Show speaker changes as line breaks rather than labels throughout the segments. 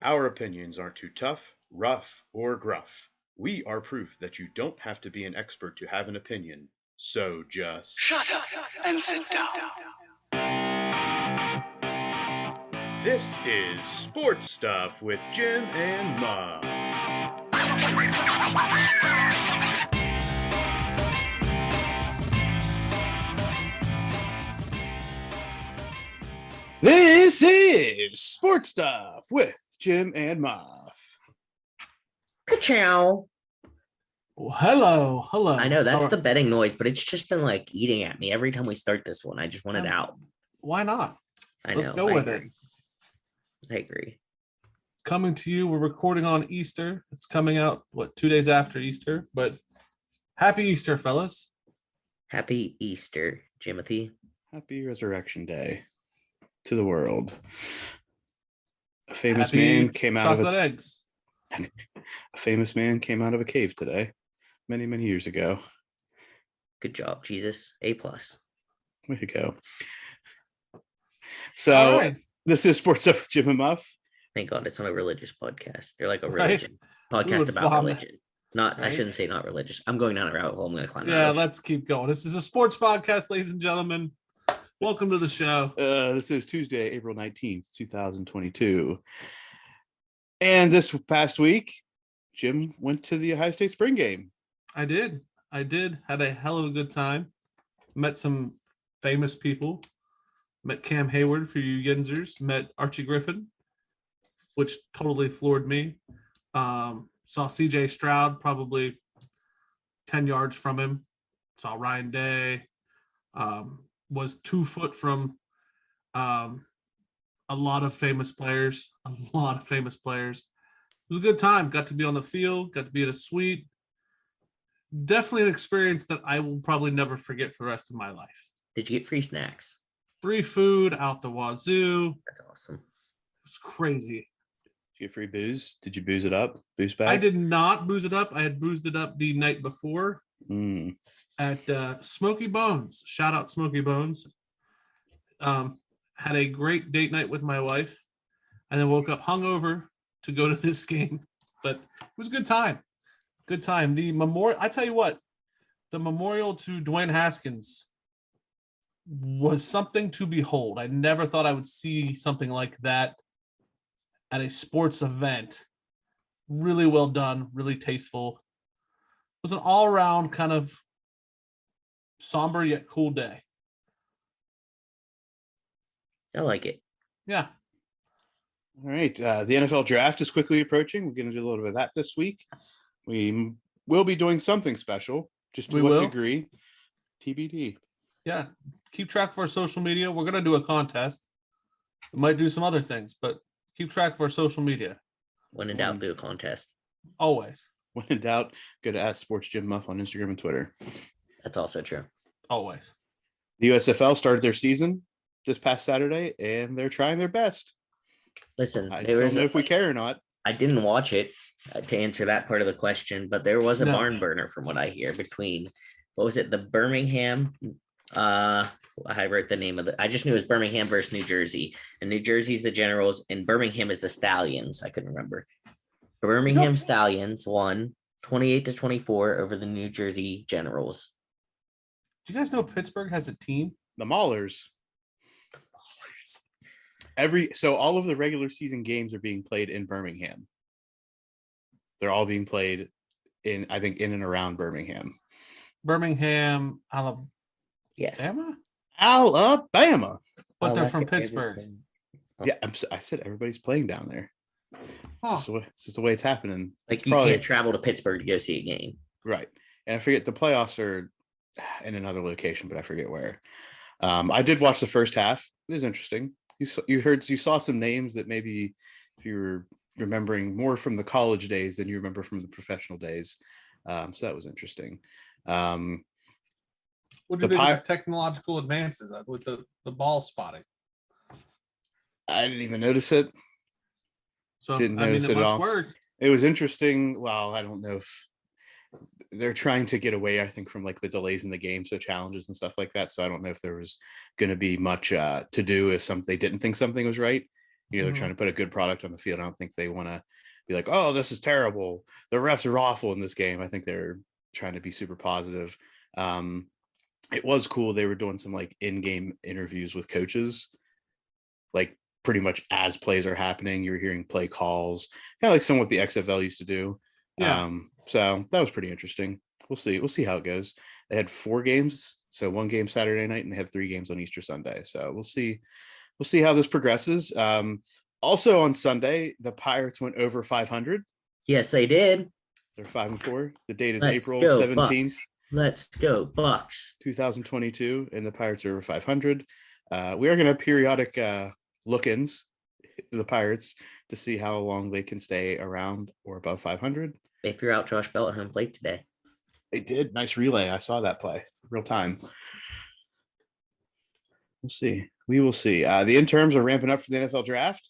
Our opinions aren't too tough, rough, or gruff. We are proof that you don't have to be an expert to have an opinion. So just
Shut up and sit down.
This is Sports Stuff with Jim and Muff.
This is Sports Stuff with Jim and Muff.
Ka-chow.
Well, hello.
I know that's the betting noise, but it's just been like eating at me every time we start this one. I just want it out.
Why not?
Let's
go with it.
I agree.
Coming to you, we're recording on Easter. It's coming out, 2 days after Easter? But happy Easter, fellas.
Happy Easter, Jimothy.
Happy Resurrection Day to the world. A famous
Happy
man came out of
eggs.
A famous man came out of a cave today, many, many years ago.
Good job, Jesus. A+.
Way to go. So This is Sports Stuff with Jim and Muff.
Thank God it's not a religious podcast. They're like a religion podcast about religion. Not, right? I shouldn't say not religious. I'm going down a route hole. I'm going to climb.
Yeah, let's keep going. This is a sports podcast, ladies and gentlemen. Welcome to the show.
This is Tuesday, April 19th, 2022. And this past week, Jim went to the Ohio State spring game.
I did. Had a hell of a good time. Met some famous people. Met Cam Hayward for you Yinzers. Met Archie Griffin, which totally floored me. Saw CJ Stroud probably 10 yards from him. Saw Ryan Day. Was 2 foot from a lot of famous players. It was a good time. Got to be on the field. Got to be at a suite. Definitely an experience that I will probably never forget for the rest of my life.
Did you get free snacks?
Free food out the wazoo.
That's awesome.
It was crazy.
Did you get free booze? Did you booze it up? Booze bag?
I did not booze it up. I had boozed it up the night before at Smoky Bones. Shout out Smoky Bones. Had a great date night with my wife, and then woke up hungover to go to this game. But it was a good time. Good time. The memorial. I tell you what, the memorial to Dwayne Haskins was something to behold. I never thought I would see something like that at a sports event. Really well done, really tasteful. It was an all-around kind of somber yet cool day.
I like it.
Yeah.
All right. The NFL draft is quickly approaching. We're going to do a little bit of that this week. We will be doing something special. Just to what degree? TBD.
Yeah. Keep track of our social media. We're going to do a contest. We might do some other things, but keep track of our social media.
When in doubt, do a contest.
Always.
When in doubt, go to @Sports Jim Muff on Instagram and Twitter.
That's also true.
Always.
The USFL started their season this past Saturday, and they're trying their best.
Listen,
I don't know if we care or not.
I didn't watch it to answer that part of the question, but there was a barn burner from what I hear between, what was it, the Birmingham? I wrote the name of it. I just knew it was Birmingham versus New Jersey, and New Jersey's the Generals, and Birmingham is the Stallions. I couldn't remember. Birmingham Stallions won 28-24 over the New Jersey Generals.
Do you guys know Pittsburgh has a team?
The Maulers. So all of the regular season games are being played in Birmingham. They're all being played in and around Birmingham.
Birmingham, Alabama?
Yes.
Alabama.
But they're from Pittsburgh.
Yeah, I said everybody's playing down there. It's just the way it's happening.
Like you can't travel to Pittsburgh to go see a game. Right.
And I forget, the playoffs are in another location, but I forget where. I did watch the first half. It was interesting. You saw some names that maybe if you were remembering more from the college days than you remember from the professional days. So that was interesting.
What do you think of technological advances with the ball spotting?
I didn't even notice it.
So it must work.
It was interesting. Well, I don't know if they're trying to get away, I think, from like the delays in the game, so challenges and stuff like that. So I don't know if there was going to be much to do if they didn't think something was right. They're trying to put a good product on the field. I don't think they want to be like, oh, this is terrible. The refs are awful in this game. I think they're trying to be super positive. It was cool. They were doing some like in-game interviews with coaches, like pretty much as plays are happening. You were hearing play calls, kind of like some what the XFL used to do.
Yeah.
So that was pretty interesting. We'll see how it goes. They had 4 games, so 1 game Saturday night, and they had 3 games on Easter Sunday. So we'll see how this progresses. Also on Sunday, the Pirates went over 500.
Yes, they did.
They're 5-4. The date is
Let's
April
go,
17th,
Bucks. Let's go, Bucks.
2022, and the Pirates are over 500. We are going to have periodic look-ins to the Pirates to see how long they can stay around or above 500.
They threw out Josh Bell at home plate today.
They did. Nice relay. I saw that play real time. We'll see. We will see. The interns are ramping up for the NFL draft.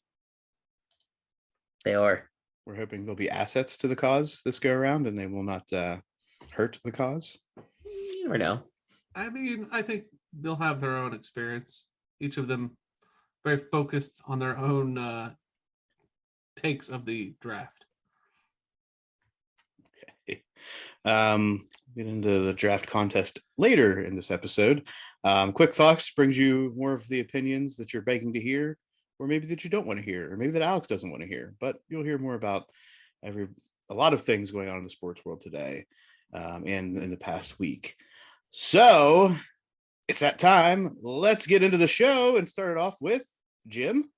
They are.
We're hoping there'll be assets to the cause this go around, and they will not hurt the cause.
You never know.
I mean, I think they'll have their own experience. Each of them very focused on their own takes of the draft.
Okay. Get into the draft contest later in this episode. Quick Fox brings you more of the opinions that you're begging to hear, or maybe that you don't want to hear, or maybe that Alex doesn't want to hear. But you'll hear more about a lot of things going on in the sports world today and in the past week. So it's that time. Let's get into the show and start it off with Jim.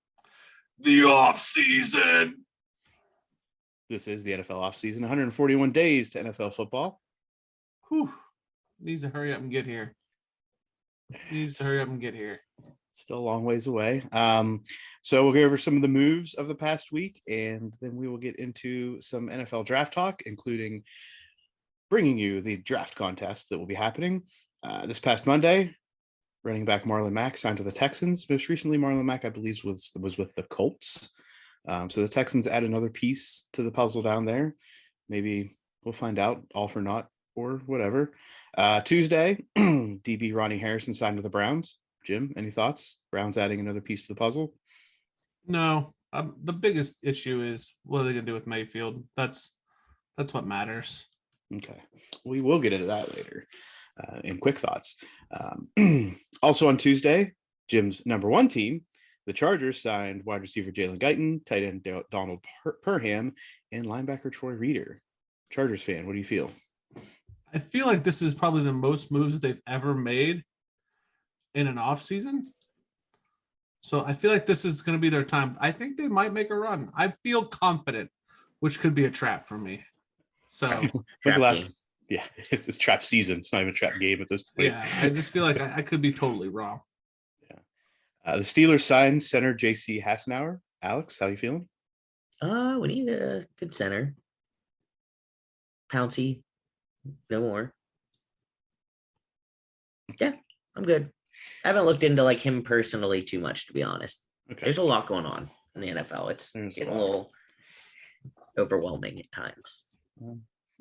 The off season.
This is the NFL offseason, 141 days to NFL football.
Whew. Needs to hurry up and get here.
Still a long ways away. So we'll go over some of the moves of the past week, and then we will get into some NFL draft talk, including bringing you the draft contest that will be happening this past Monday. Running back Marlon Mack signed to the Texans. Most recently, Marlon Mack, I believe, was with the Colts. So the Texans add another piece to the puzzle down there. Maybe we'll find out, all for naught or whatever. Tuesday, DB Ronnie Harrison signed to the Browns. Jim, any thoughts? Browns adding another piece to the puzzle?
No. The biggest issue is what are they going to do with Mayfield? That's what matters.
Okay. We will get into that later in quick thoughts. Also on Tuesday, Jim's number 1 team, the Chargers, signed wide receiver Jalen Guyton, tight end Donald Parham, and linebacker Troy Reeder. Chargers fan, what do you feel?
I feel like this is probably the most moves that they've ever made in an offseason. So I feel like this is going to be their time. I think they might make a run. I feel confident, which could be a trap for me. So
when's the last? Yeah, it's trap season. It's not even a trap game at this point.
Yeah, I just feel like I could be totally wrong.
Yeah. The Steelers signed center J.C. Hassenauer. Alex, how you feeling?
We need a good center. Pouncey, no more. Yeah, I'm good. I haven't looked into like him personally too much, to be honest.
Okay.
There's a lot going on in the NFL. It's getting a little overwhelming at times.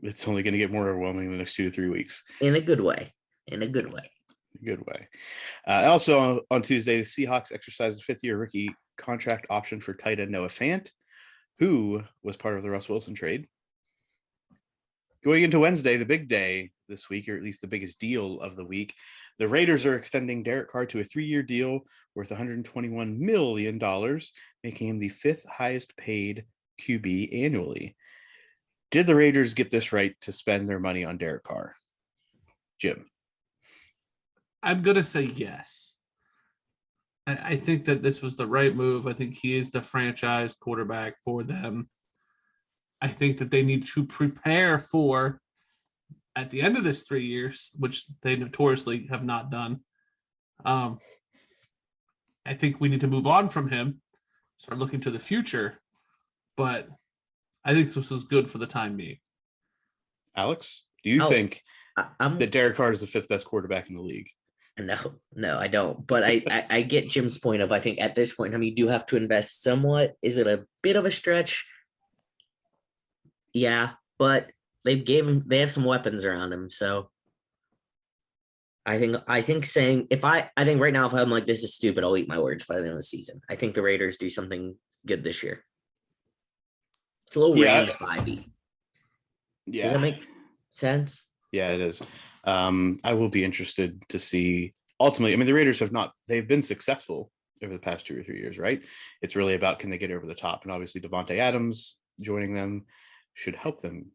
It's only going to get more overwhelming in the next 2 to 3 weeks.
In a good way.
Good way. Also on Tuesday, the Seahawks exercised a 5th-year rookie contract option for tight end Noah Fant, who was part of the Russ Wilson trade. Going into Wednesday, the big day this week, or at least the biggest deal of the week, the Raiders are extending Derek Carr to a 3-year deal worth $121 million, making him the 5th highest paid QB annually. Did the Raiders get this right to spend their money on Derek Carr? Jim?
I'm going to say yes. I think that this was the right move. I think he is the franchise quarterback for them. I think that they need to prepare for, at the end of this 3 years, which they notoriously have not done. I think we need to move on from him, start looking to the future. But I think this was good for the time being.
Alex, do you think that Derek Carr is the 5th best quarterback in the league?
No, I don't. But I get Jim's point of, I think at this point in time, you do have to invest somewhat. Is it a bit of a stretch? Yeah, but they have some weapons around him. So I think saying I think right now, if I'm like, this is stupid, I'll eat my words by the end of the season. I think the Raiders do something good this year. It's a little Rams vibey.
Yeah.
Does that make sense?
Yeah, it is. I will be interested to see ultimately. I mean, the Raiders they've been successful over the past 2 or 3 years, right? It's really about, can they get over the top? And obviously Devontae Adams joining them should help them.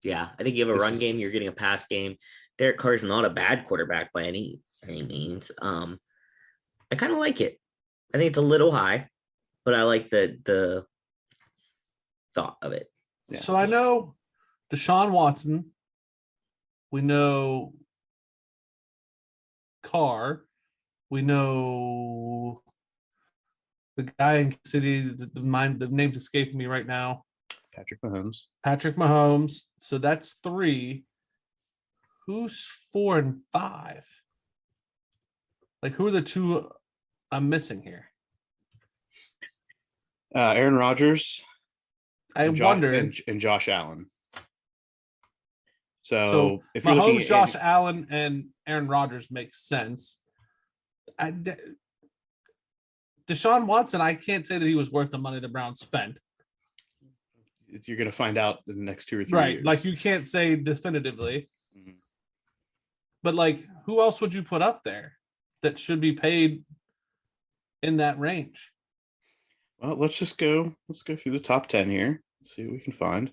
Yeah, I think you have a run game, you're getting a pass game. Derek Carr is not a bad quarterback by any means. I kind of like it. I think it's a little high, but I like the thought of it.
Yeah.
So I know Deshaun Watson. We know Carr. We know the guy in City. The name's escaping me right now.
Patrick
Mahomes. So that's 3. Who's 4 and 5? Like, who are the 2 I'm missing here?
Aaron Rodgers.
And
Josh Allen.
So
if
Mahomes,
you're looking at
Josh Allen, and Aaron Rodgers makes sense. Deshaun Watson, I can't say that he was worth the money the Browns spent.
You're going to find out in the next 2 or 3
Right.
years.
Like, you can't say definitively.
Mm-hmm.
But, like, who else would you put up there that should be paid in that range?
Well, let's go through the top 10 here. Let's see what we can find.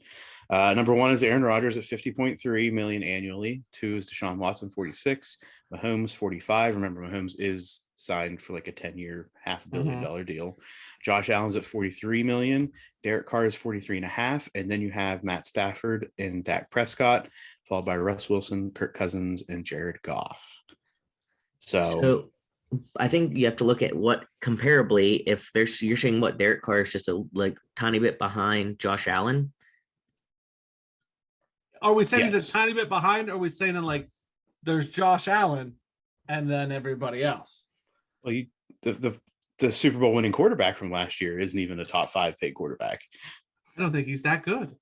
Number 1 is Aaron Rodgers at $50.3 million annually. 2 is Deshaun Watson, 46. Mahomes, 45. Remember, Mahomes is signed for like a 10-year, $500 million deal. Josh Allen's at $43 million. Derek Carr is 43.5. And then you have Matt Stafford and Dak Prescott, followed by Russ Wilson, Kirk Cousins, and Jared Goff. So
I think you have to look at what comparably, if you're saying what Derek Carr is just a tiny bit behind Josh Allen.
Are we saying he's a tiny bit behind? Or are we saying there's Josh Allen and then everybody else?
Well, the Super Bowl winning quarterback from last year isn't even a top 5 paid quarterback.
I don't think he's that good.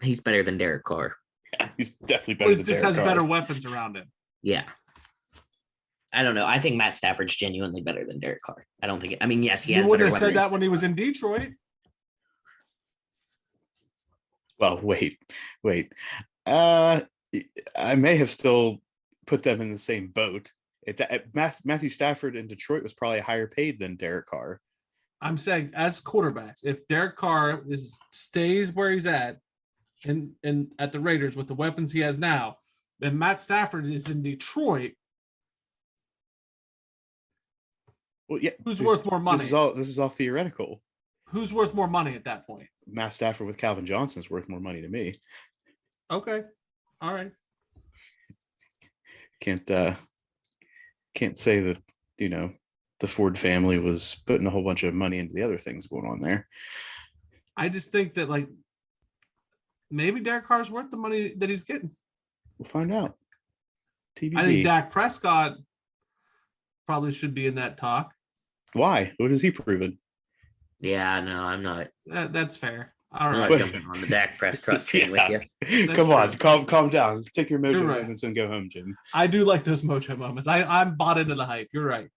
He's better than Derek Carr.
Yeah, he's definitely better than Derek Carr.
He just has better weapons around him.
Yeah. I don't know. I think Matt Stafford's genuinely better than Derek Carr. I don't think. Yes, he has.
You wouldn't have said that when he was in Detroit.
Well, wait. I may have still put them in the same boat. Matthew Stafford in Detroit was probably higher paid than Derek Carr.
I'm saying, as quarterbacks, if Derek Carr stays where he's at at the Raiders with the weapons he has now, then Matt Stafford is in Detroit.
Well, yeah.
Who's worth more money?
This is all theoretical.
Who's worth more money at that point?
Matt Stafford with Calvin Johnson is worth more money to me.
Okay. All right.
Can't say that, the Ford family was putting a whole bunch of money into the other things going on there.
I just think that maybe Derek Carr's worth the money that he's getting.
We'll find out. TBD.
I think Dak Prescott probably should be in that talk.
Why? What has he proven?
Yeah, no, I'm not.
That's fair. All
I'm
right.
not jumping on the Dak Prescott train with you.
Come on, calm down. Take your mojo moments and go home, Jim.
I do like those mojo moments. I'm bought into the hype. You're right.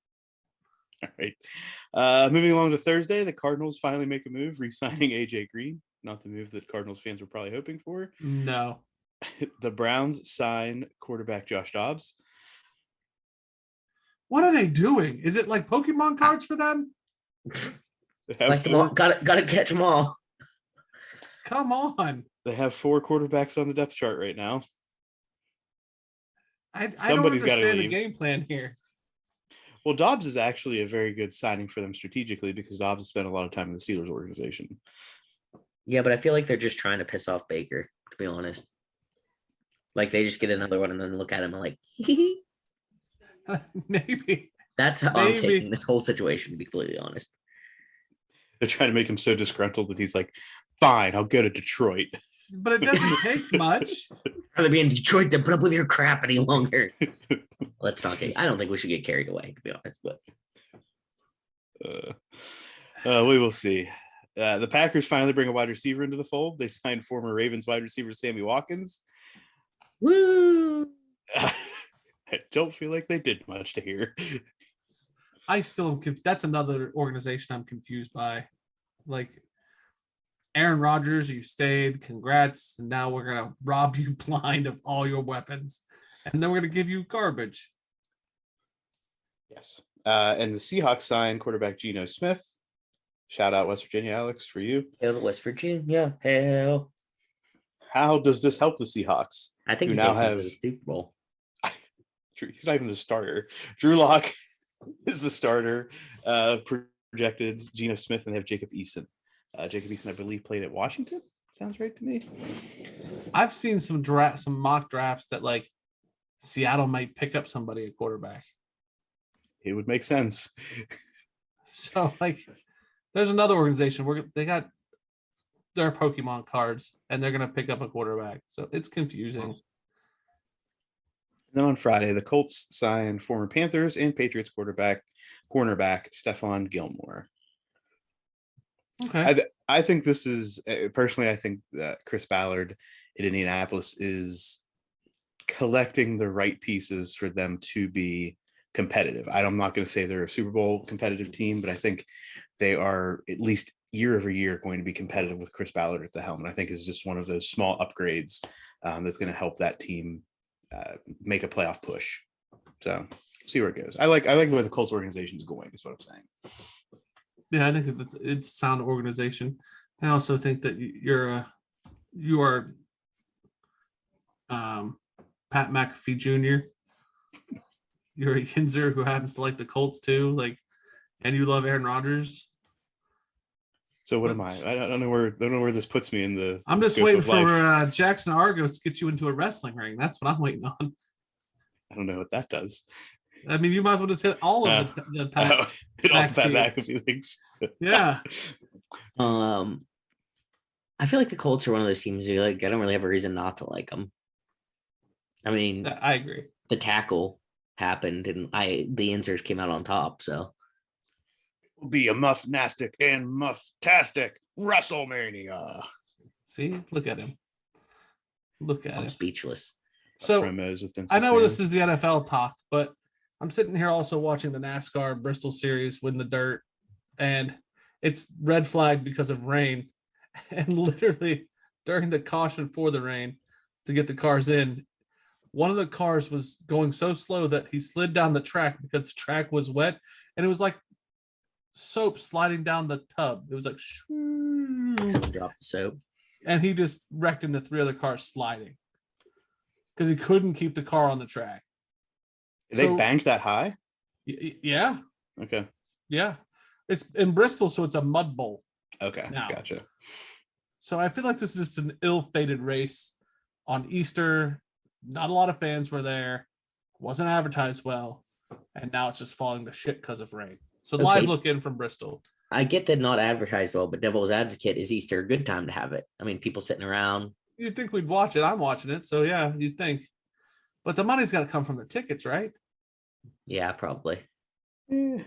All right. Moving along to Thursday, the Cardinals finally make a move, re-signing AJ Green. Not the move that Cardinals fans were probably hoping for.
No.
The Browns sign quarterback Josh Dobbs.
What are they doing? Is it like Pokemon cards for them?
Gotta catch them all.
Come on.
They have 4 quarterbacks on the depth chart right now.
I don't understand the game plan here.
Well, Dobbs is actually a very good signing for them strategically because Dobbs has spent a lot of time in the Steelers organization.
Yeah, but I feel like they're just trying to piss off Baker, to be honest. Like, they just get another one and then look at him and
Maybe.
That's how I'm taking this whole situation, to be completely honest.
They're trying to make him so disgruntled that he's like, fine, I'll go to Detroit.
But it doesn't take much.
Rather be in Detroit than put up with your crap any longer. Let's not get. I don't think we should get carried away, to be honest.
But we will see. The Packers finally bring a wide receiver into the fold. They signed former Ravens wide receiver Sammy Watkins.
Woo!
I don't feel like they did much to here.
I still am that's another organization I'm confused by. Like Aaron Rodgers, you stayed, congrats. And now we're gonna rob you blind of all your weapons. And then we're gonna give you garbage.
Yes. And the Seahawks signed quarterback Geno Smith. Shout out West Virginia, Alex, for you.
Hail to West Virginia. Hell.
How does this help the Seahawks?
I think
who
he
now
takes him to
have
the Super Bowl.
He's not even the starter. Drew Lock is the starter. Projected Geno Smith, and they have Jacob Eason. Jacob Eason, I believe, played at Washington. Sounds right to me.
I've seen some mock drafts that like Seattle might pick up somebody at quarterback.
It would make sense.
So like there's another organization where they got their Pokemon cards and they're gonna pick up a quarterback. So it's confusing.
Then on Friday, the Colts signed former Panthers and Patriots cornerback Stephon Gilmore.
Okay.
I think this is personally, I think that Chris Ballard in Indianapolis is collecting the right pieces for them to be competitive. I'm not going to say they're a Super Bowl competitive team, but I think they are at least year over year going to be competitive with Chris Ballard at the helm. And I think it's just one of those small upgrades that's going to help that team make a playoff push. So see where it goes. I like the way the Colts organization is going, is what I'm saying.
Yeah, I think it's a sound organization. I also think that you are Pat McAfee Jr. You're a Yinzer who happens to like the Colts too, like, and you love Aaron Rodgers.
So what am I? I don't know where this puts me in the.
I'm
the
just
scope
waiting
of life.
for Jackson Argos to get you into a wrestling ring. That's what I'm waiting on.
I don't know what that does.
I mean, you might as well just hit all of the Pat.
All the Pat
McAfee.
McAfee things.
Yeah.
I feel like the Colts are one of those teams who like I don't really have a reason not to like them. I mean,
I agree.
The tackle happened, and the answers came out on top. So
Will be a Muff-nastic and Muff-tastic WrestleMania.
See, look at him. Look at
I'm
him.
speechless.
So
Promos with Vince
I know
McMahon.
this is the NFL talk, but I'm sitting here also watching the NASCAR Bristol Series win the dirt, and it's red flag because of rain. And literally during the caution for the rain to get the cars in, one of the cars was going so slow that he slid down the track because the track was wet, and it was like soap sliding down the tub. It was like
Someone dropped the soap,
and he just wrecked into 3 other cars sliding because he couldn't keep the car on the track.
They banked that high?
Yeah.
Okay.
Yeah. It's in Bristol, so it's a mud bowl.
Okay.
Now.
Gotcha.
So I feel like this is just an ill-fated race on Easter. Not a lot of fans were there. Wasn't advertised well. And now it's just falling to shit because of rain. So live look in from Bristol.
I get that not advertised well, but devil's advocate, is Easter a good time to have it? I mean, people sitting around.
You'd think we'd watch it. I'm watching it. So yeah, you'd think. But the money's got to come from the tickets, right?
Yeah, probably.
Yeah.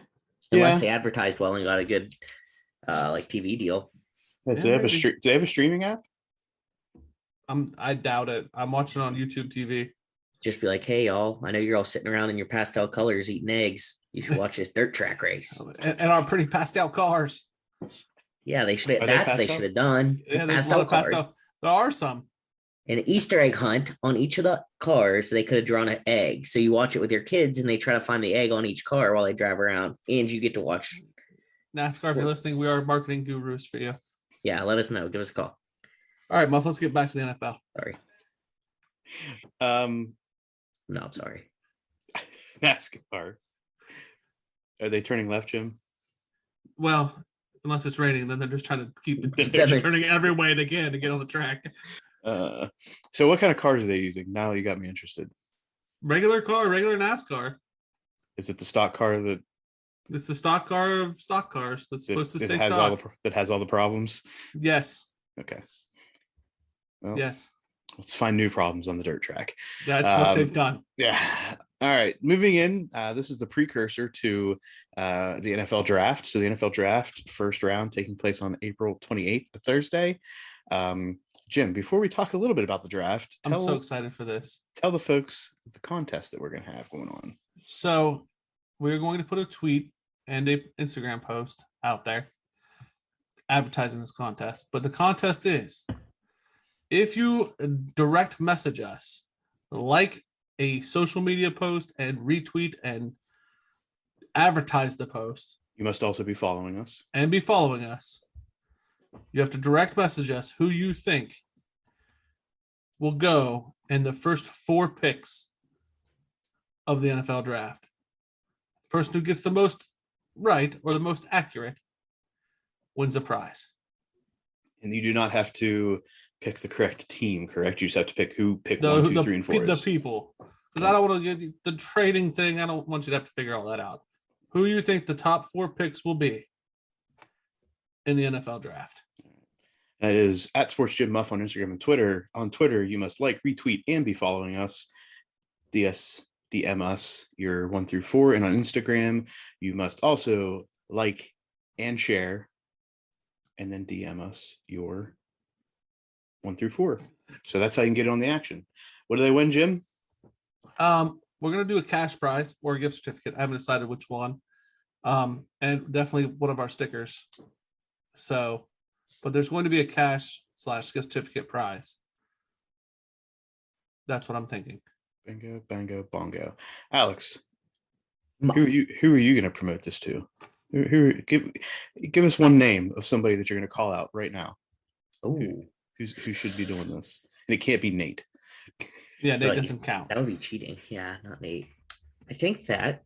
Unless they advertised well and got a good like TV deal.
Do they have a streaming app?
I doubt it. I'm watching it on YouTube TV.
Just be like, hey, y'all, I know you're all sitting around in your pastel colors eating eggs. You should watch this dirt track race.
And our pretty pastel cars.
Yeah, they should.
Are
That's
they
what they should have done.
Yeah, there's a lot of pastel. There are some.
An Easter egg hunt on each of the cars. They could have drawn an egg. So you watch it with your kids and they try to find the egg on each car while they drive around. And you get to watch.
NASCAR, if you're listening, we are marketing gurus for you.
Yeah, let us know. Give us a call.
All right, Muff, let's get back to the NFL.
Sorry. No, I'm sorry.
NASCAR. Are they turning left, Jim?
Well, unless it's raining, then they're just trying to keep turning every way they can to get on the track.
So what kind of cars are they using? Now you got me interested.
Regular car, regular NASCAR.
Is it the stock car that?
It's the stock car of stock cars that's supposed to stay
has
stock.
That has all the problems?
Yes.
Okay. Well,
yes.
Let's find new problems on the dirt track.
That's what they've done.
Yeah. All right. Moving in. This is the precursor to the NFL draft. So the NFL draft first round taking place on April 28th, the Thursday. Jim, before we talk a little bit about the draft,
I'm so excited for this.
Tell the folks the contest that we're going to have going on.
So we're going to put a tweet and a Instagram post out there advertising this contest. But the contest is, if you direct message us, like a social media post and retweet and advertise the post,
You must also be following us.
and be following us, you have to direct message us who you think will go in the first 4 picks of the NFL draft. The person who gets the most right or the most accurate wins a prize.
And you do not have to pick the correct team, correct? You just have to pick who pick 1, 2, 3, and 4
The
is.
people. Because I don't want to get the trading thing. I don't want you to have to figure all that out. Who you think the top 4 picks will be in the NFL draft?
That is at Sports Gym Muff on Instagram and Twitter. On Twitter, you must like, retweet, and be following us. DM us your 1 through 4. And on Instagram, you must also like and share, and then DM us your 1 through 4. So that's how you can get on the action. What do they win, Jim?
We're gonna do a cash prize or a gift certificate. I haven't decided which one. And definitely one of our stickers. So, but there's going to be a cash/gift certificate prize. That's what I'm thinking.
Bingo, bango, bongo. Alex,
Muff.
who are you going to promote this to? Give us one name of somebody that you're going to call out right now.
Ooh,
Who should be doing this? And it can't be Nate.
Yeah, Nate
Right.
doesn't count.
that would be cheating. Yeah, not Nate. I think that.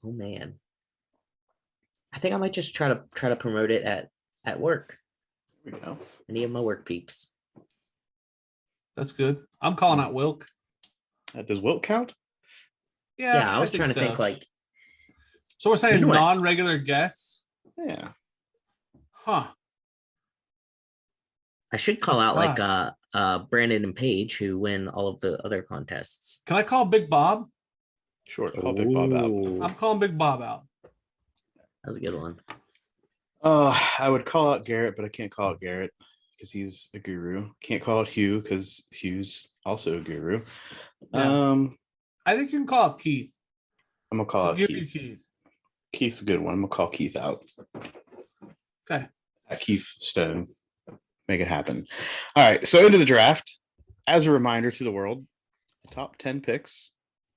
Oh man. I think I might just try to promote it at work.
There we go.
Any of my work peeps.
That's good. I'm calling out Wilk.
Does Wilt count?
Yeah, I was
think
trying to
so.
think like,
So we're saying
You know what?
non-regular guests,
Yeah.
huh?
I should call
That's
out like Brandon and Paige, who win all of the other contests.
Can I call Big Bob?
Sure. Call Big Bob out.
Ooh,
I'm calling Big Bob out.
That's a good one.
I would call out Garrett, but I can't call out Garrett because he's a guru. Can't call out Hugh because Hugh's also a guru.
Yeah. I think you can call out Keith.
I'm gonna call
I'll
out
give you
Keith.
Keith.
Keith's a good one. I'm gonna call Keith out.
Okay.
Keith Stone. Make it happen. All right. So into the draft. As a reminder to the world, the top 10 picks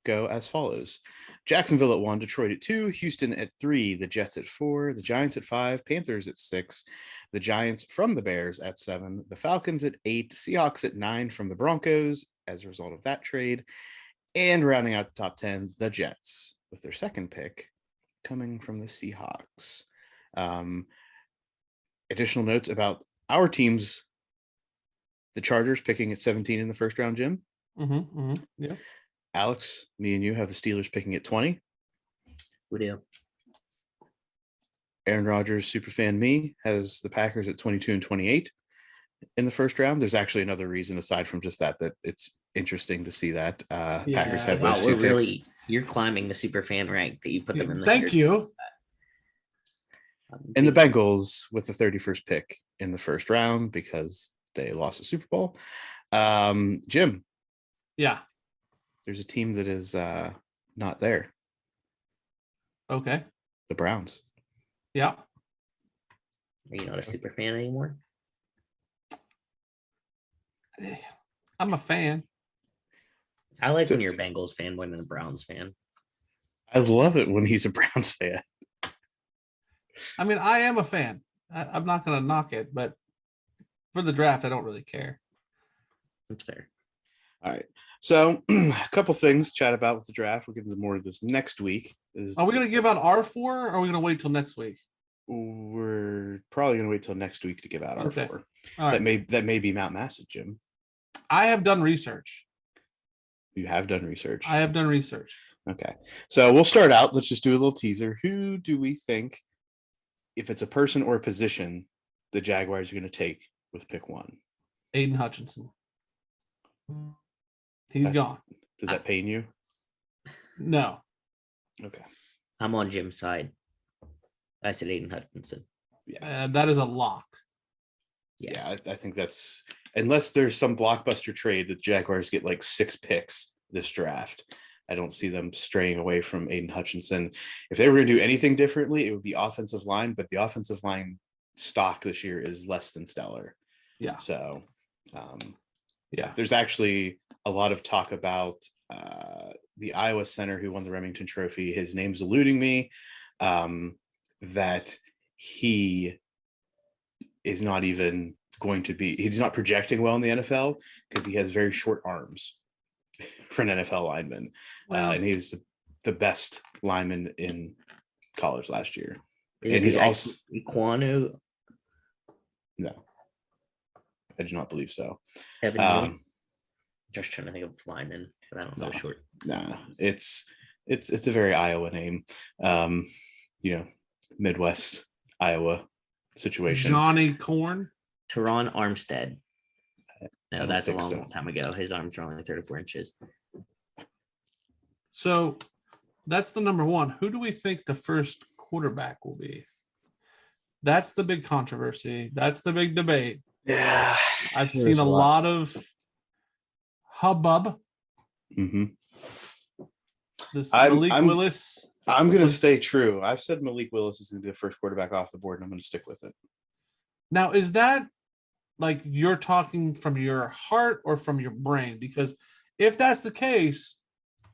go as follows: Jacksonville at 1, Detroit at 2, Houston at 3, the Jets at 4, the Giants at 5, Panthers at 6, the Giants from the Bears at 7, the Falcons at 8, Seahawks at 9 from the Broncos as a result of that trade, and rounding out the top 10, the Jets with their second pick coming from the Seahawks. Additional notes about our teams: the Chargers picking at 17 in the first round, Jim.
Yeah.
Alex, me and you have the Steelers picking at 20.
We do.
Aaron Rodgers, superfan me, has the Packers at 22 and 28 in the first round. There's actually another reason aside from just that it's interesting to see that Packers have
Wow,
those
we're
2 picks.
really you're climbing the super fan rank that you put them in.
Thank you.
And the Bengals with the 31st pick in the first round because they lost the Super Bowl. Jim,
Yeah.
there's a team that is not there.
Okay.
The Browns.
Yeah.
Are you not a super fan anymore?
I'm a fan.
I like
So-
when you're a Bengals fan more than a Browns fan.
I love it when he's a Browns fan.
I mean, I am a fan. I'm not going to knock it, but for the draft, I don't really care.
That's fair.
All right. So a couple things chat about with the draft. We'll get into more of this next week.
Are we going to give out our 4 or are we going to wait till next week?
We're probably going to wait till next week to give out our
Okay.
4.
All right.
That may be Mount Massive, Jim.
I have done research.
You have done research.
I have done research.
Okay. So we'll start out. Let's just do a little teaser. Who do we think, if it's a person or a position, the Jaguars are going to take with pick 1?
Aiden Hutchinson. He's gone.
Does that pain you?
No.
Okay.
I'm on Jim's side. I said Aiden Hutchinson.
That is a lock.
Yes.
Yeah, I think that's, unless there's some blockbuster trade that Jaguars get like 6 picks this draft, I don't see them straying away from Aiden Hutchinson. If they were going to do anything differently, it would be offensive line, but the offensive line stock this year is less than stellar.
Yeah.
So, there's actually a lot of talk about the Iowa center who won the Remington Trophy. His name's eluding me. That he is not even going to be, he's not projecting well in the NFL because he has very short arms for an NFL lineman. And he was the best lineman in college last year. And he's also
Iquanu.
No, I do not believe so.
Evan Neal. Just trying to think of linemen, but I don't know short.
Nah, it's a very Iowa name. Midwest Iowa situation.
Johnny Corn.
Teron Armstead. No, that's a long
so.
time ago. His arms are only 34 inches.
So that's the number one. Who do we think the first quarterback will be? That's the big controversy. That's the big debate.
Yeah.
I've seen a lot of hubbub.
Mm-hmm.
This Malik Willis.
I'm going to stay true. I've said Malik Willis is going to be the first quarterback off the board, and I'm going to stick with it.
Now, is that like you're talking from your heart or from your brain? Because if that's the case,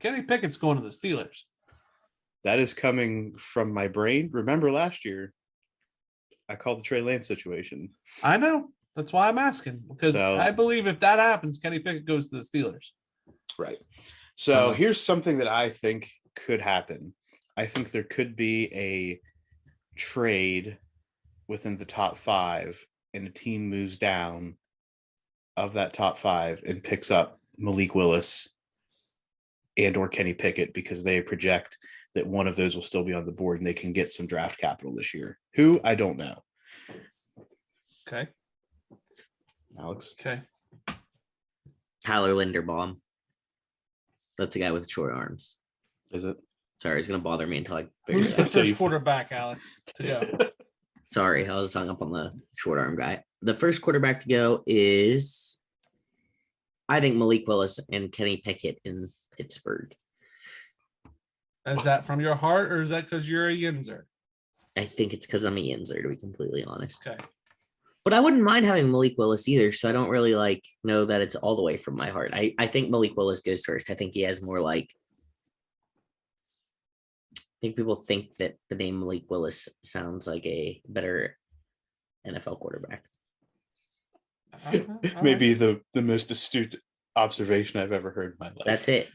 Kenny Pickett's going to the Steelers.
That is coming from my brain. Remember last year, I called the Trey Lance situation.
I know. That's why I'm asking. Because I believe if that happens, Kenny Pickett goes to the Steelers.
Right. So here's something that I think could happen. I think there could be a trade within the top 5, and a team moves down of that top 5 and picks up Malik Willis and or Kenny Pickett because they project that one of those will still be on the board and they can get some draft capital this year. Who? I don't know.
Okay.
Alex?
Okay.
Tyler Linderbaum. That's the guy with short arms.
Is it?
Sorry, it's going to bother me until I figure
Who's
it
the
out.
first quarterback, Alex, to go?
Sorry, I was hung up on the short arm guy. The first quarterback to go is, I think, Malik Willis and Kenny Pickett in Pittsburgh.
Is that from your heart or is that because you're a Yinzer?
I think it's because I'm a Yinzer, to be completely honest.
Okay.
But I wouldn't mind having Malik Willis either, so I don't really know that it's all the way from my heart. I think Malik Willis goes first. I think he has more I think people think that the name Malik Willis sounds like a better NFL quarterback.
Maybe the most astute observation I've ever heard in my life.
That's it.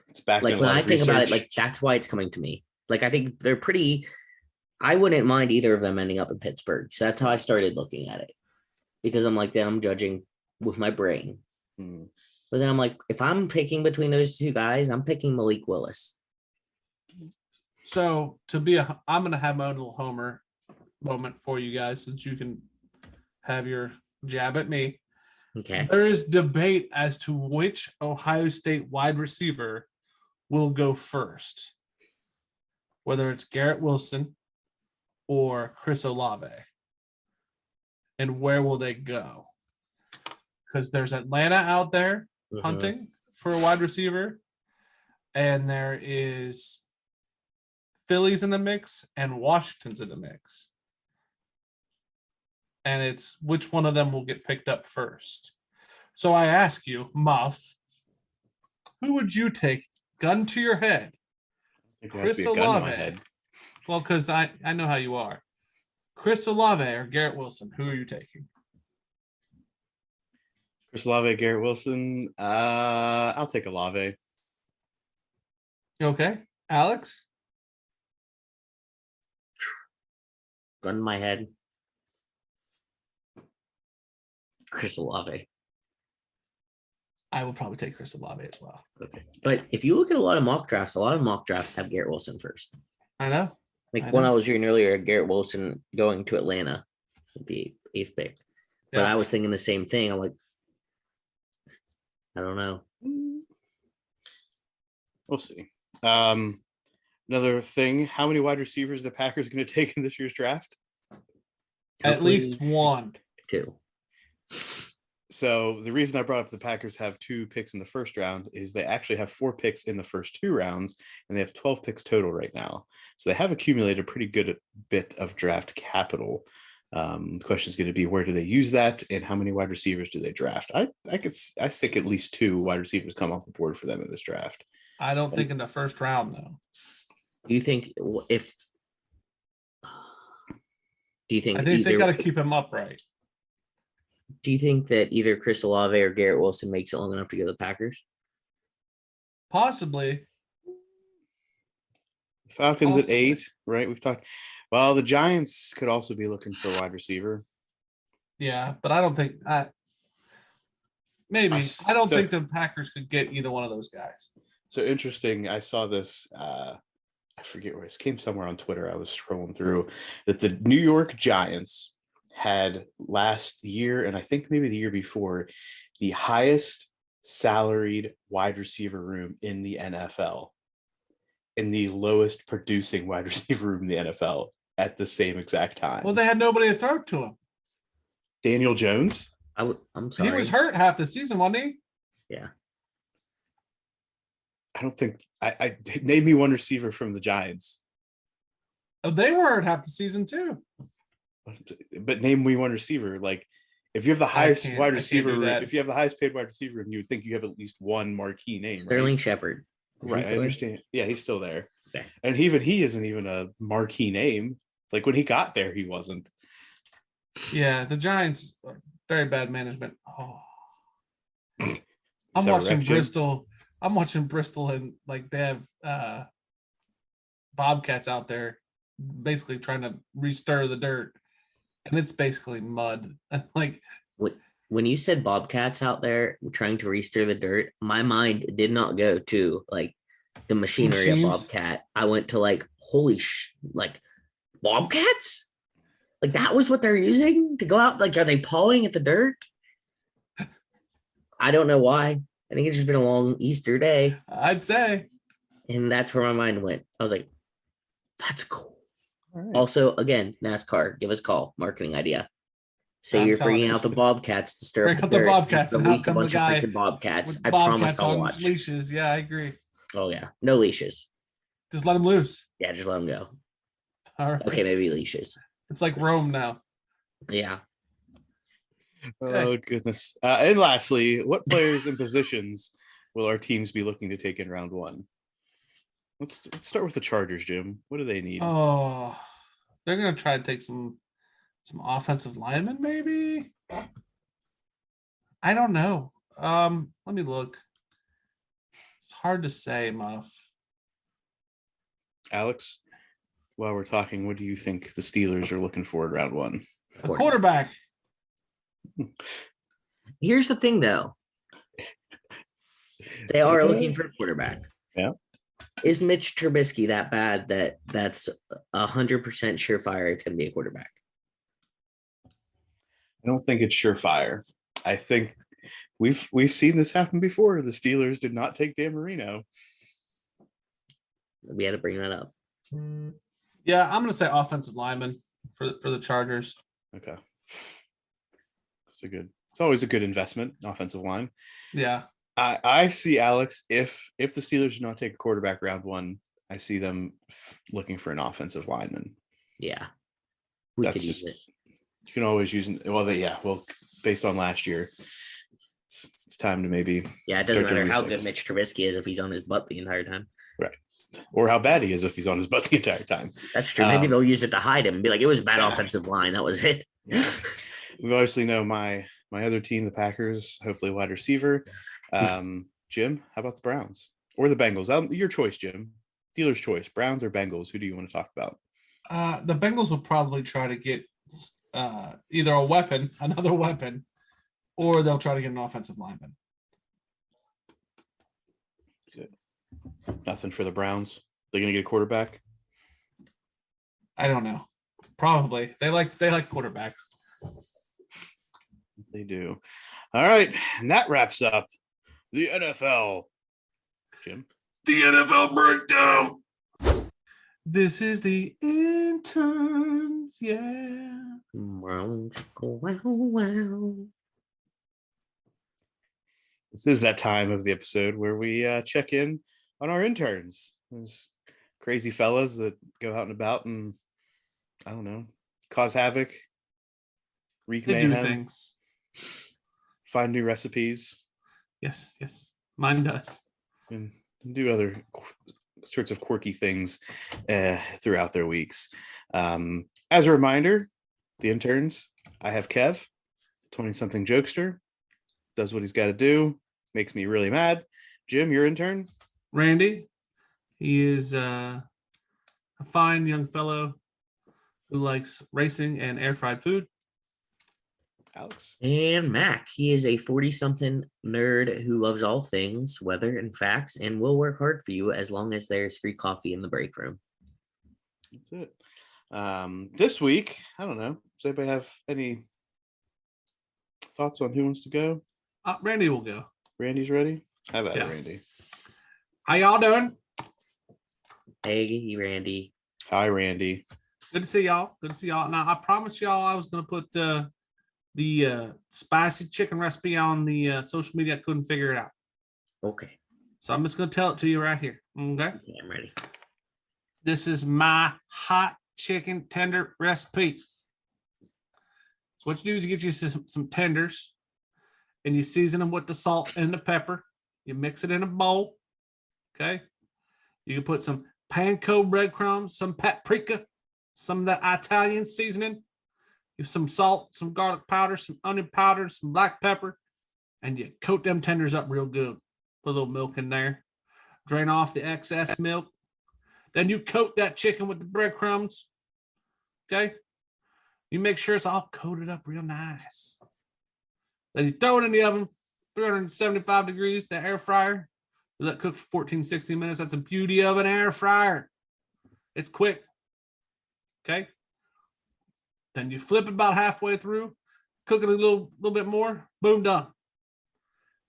It's backed in a
when
lot
I
of
think about
research.
it, that's why it's coming to me. I think they're pretty. I wouldn't mind either of them ending up in Pittsburgh. So that's how I started looking at it, because I'm then I'm judging with my brain. But then I'm if I'm picking between those two guys, I'm picking Malik Willis.
So I'm going to have my own little homer moment for you guys, since you can have your jab at me.
Okay.
There is debate as to which Ohio State wide receiver will go first, whether it's Garrett Wilson or Chris Olave. And where will they go? Because there's Atlanta out there hunting for a wide receiver, and there is Philly's in the mix and Washington's in the mix. And it's which one of them will get picked up first. So I ask you, Muff, who would you take? Gun to your head. Chris Olave. Well, because I know how you are. Chris Olave or Garrett Wilson? Who are you taking?
Chris Olave, Garrett Wilson. I'll take Olave.
Okay. Alex?
Gun to my head. Chris Olave.
I would probably take Chris Olave as well.
Okay. But if you look at a lot of mock drafts have Garrett Wilson first.
I know.
When I was reading earlier, Garrett Wilson going to Atlanta with the 8th pick. But I was thinking the same thing. I'm I don't know.
We'll see. Another thing, how many wide receivers are the Packers going to take in this year's draft?
At least one.
2.
So the reason I brought up the Packers have 2 picks in the first round is they actually have 4 picks in the first 2 rounds, and they have 12 picks total right now. So they have accumulated a pretty good bit of draft capital. The question is going to be, where do they use that, and how many wide receivers do they draft? I think at least 2 wide receivers come off the board for them in this draft.
I don't think in the first round though.
Do you think if? Do you think
I think they
either?
got to keep him upright.
Do you think that either Chris Olave or Garrett Wilson makes it long enough to go to the Packers?
Possibly.
Falcons at
Possibly.
8, right? We've talked. Well, the Giants could also be looking for a wide receiver.
Yeah, but I don't think maybe. I don't think the Packers could get either one of those guys.
So interesting. I saw this. I forget where this came somewhere on Twitter. I was scrolling through that the New York Giants had last year, and I think maybe the year before, the highest salaried wide receiver room in the NFL, and the lowest producing wide receiver room in the NFL at the same exact time.
Well, they had nobody to throw to him.
Daniel Jones.
I'm sorry.
He was hurt half the season, wasn't he?
Yeah.
I don't think I name me one receiver from the Giants.
Oh, they were hurt half the season too.
But name me one receiver. Like, if you have the highest wide receiver, if you have the highest paid wide receiver, you would think you have at least one marquee name.
Sterling
right?
Shepard.
Right, I understand. Yeah, he's still there.
Okay.
And even he isn't even a marquee name. Like, when he got there, he wasn't.
Yeah, the Giants are very bad management. Oh. I'm watching Bristol. I'm watching Bristol, and like they have Bobcats out there basically trying to restir the dirt, and it's basically mud. Like,
when you said Bobcats out there trying to restir the dirt, my mind did not go to like the machinery of Bobcat. I went to like, like Bobcats? Like that was what they're using to go out? Like, are they pawing at the dirt? I don't know why. I think it's just been a long Easter day.
I'd say.
And that's where my mind went. I was like, that's cool.
Right.
Also, again, NASCAR, give us a call. Marketing idea. Say you're bringing out the Bobcats to stir up the dirt.
Bobcats and
release a bunch of freaking Bobcats. I promise I'll watch.
Leashes. Yeah, I agree.
Oh, yeah. No leashes.
Just let them loose.
Yeah, just let them go.
All right.
Okay, maybe leashes.
It's like Rome now.
Yeah.
Oh, goodness. And lastly, what players and positions will our teams be looking to take in round 1? Let's start with the Chargers, Jim. What do they need?
Oh, they're going to try to take some offensive linemen, maybe? I don't know. Let me look. It's hard to say, Muff.
Alex, while we're talking, what do you think the Steelers are looking for in round 1?
A quarterback.
Here's the thing, though. They are looking for a quarterback.
Yeah.
Is Mitch Trubisky that bad that's 100% surefire it's going to be a quarterback?
I don't think it's surefire. I think we've seen this happen before. The Steelers did not take Dan Marino.
We had to bring that up.
Yeah, I'm going to say offensive lineman for the Chargers.
Okay. It's always a good investment, offensive line.
Yeah.
I see, Alex, if the Steelers do not take a quarterback round 1, I see them looking for an offensive lineman.
Yeah. We could use it.
You can always use it. Well, based on last year, it's time to maybe.
Yeah, it doesn't matter how good Mitch Trubisky is if he's on his butt the entire time.
Right. Or how bad he is if he's on his butt the entire time.
That's true. Maybe they'll use it to hide him and be like, it was a bad offensive line. That was it.
Yeah. We obviously know my other team, the Packers, hopefully wide receiver. Jim, how about the Browns or the Bengals? Your choice, Jim. Dealer's choice. Browns or Bengals? Who do you want to talk about?
The Bengals will probably try to get either another weapon, or they'll try to get an offensive lineman.
Nothing for the Browns. They're going to get a quarterback?
I don't know. Probably. They like quarterbacks.
They do. All right. And that wraps up the NFL. Jim?
The NFL breakdown. This is the interns. Yeah.
Wow, wow, wow.
This is that time of the episode where we check in on our interns, those crazy fellas that go out and about and I don't know, cause havoc, wreak
They do
mayhem,
things.
find new recipes,
Yes, yes. Mine does.
and do other sorts of quirky things throughout their weeks. As a reminder, the interns, I have Kev, 20-something jokester, does what he's got to do, makes me really mad. Jim, your intern?
Randy, he is a fine young fellow who likes racing and air fried food.
Alex?
And Mac, he is a 40-something nerd who loves all things, weather and facts, and will work hard for you as long as there's free coffee in the break room.
That's it. This week, I don't know. Does anybody have any thoughts on who wants to go?
Randy will go.
Randy's ready? How about it,
Yeah.
Randy?
How y'all doing?
Hey, Randy.
Hi, Randy.
Good to see y'all. Good to see y'all. Now, I promised y'all I was going to put the spicy chicken recipe on the social media. I couldn't figure it out.
Okay.
So I'm just going to tell it to you right here. Okay.
Okay, I'm ready.
This is my hot chicken tender recipe. So what you do is you get you some tenders and you season them with the salt and the pepper. You mix it in a bowl. Okay. You can put some panko breadcrumbs, some paprika, some of that Italian seasoning, some salt, some garlic powder, some onion powder, some black pepper, and you coat them tenders up real good. Put a little milk in there. Drain off the excess milk. Then you coat that chicken with the breadcrumbs. Okay. You make sure it's all coated up real nice. Then you throw it in the oven, 375 degrees, the air fryer. You let it cook for 14, 16 minutes. That's the beauty of an air fryer. It's quick. Okay. Then you flip it about halfway through, cook it a little bit more, boom, done.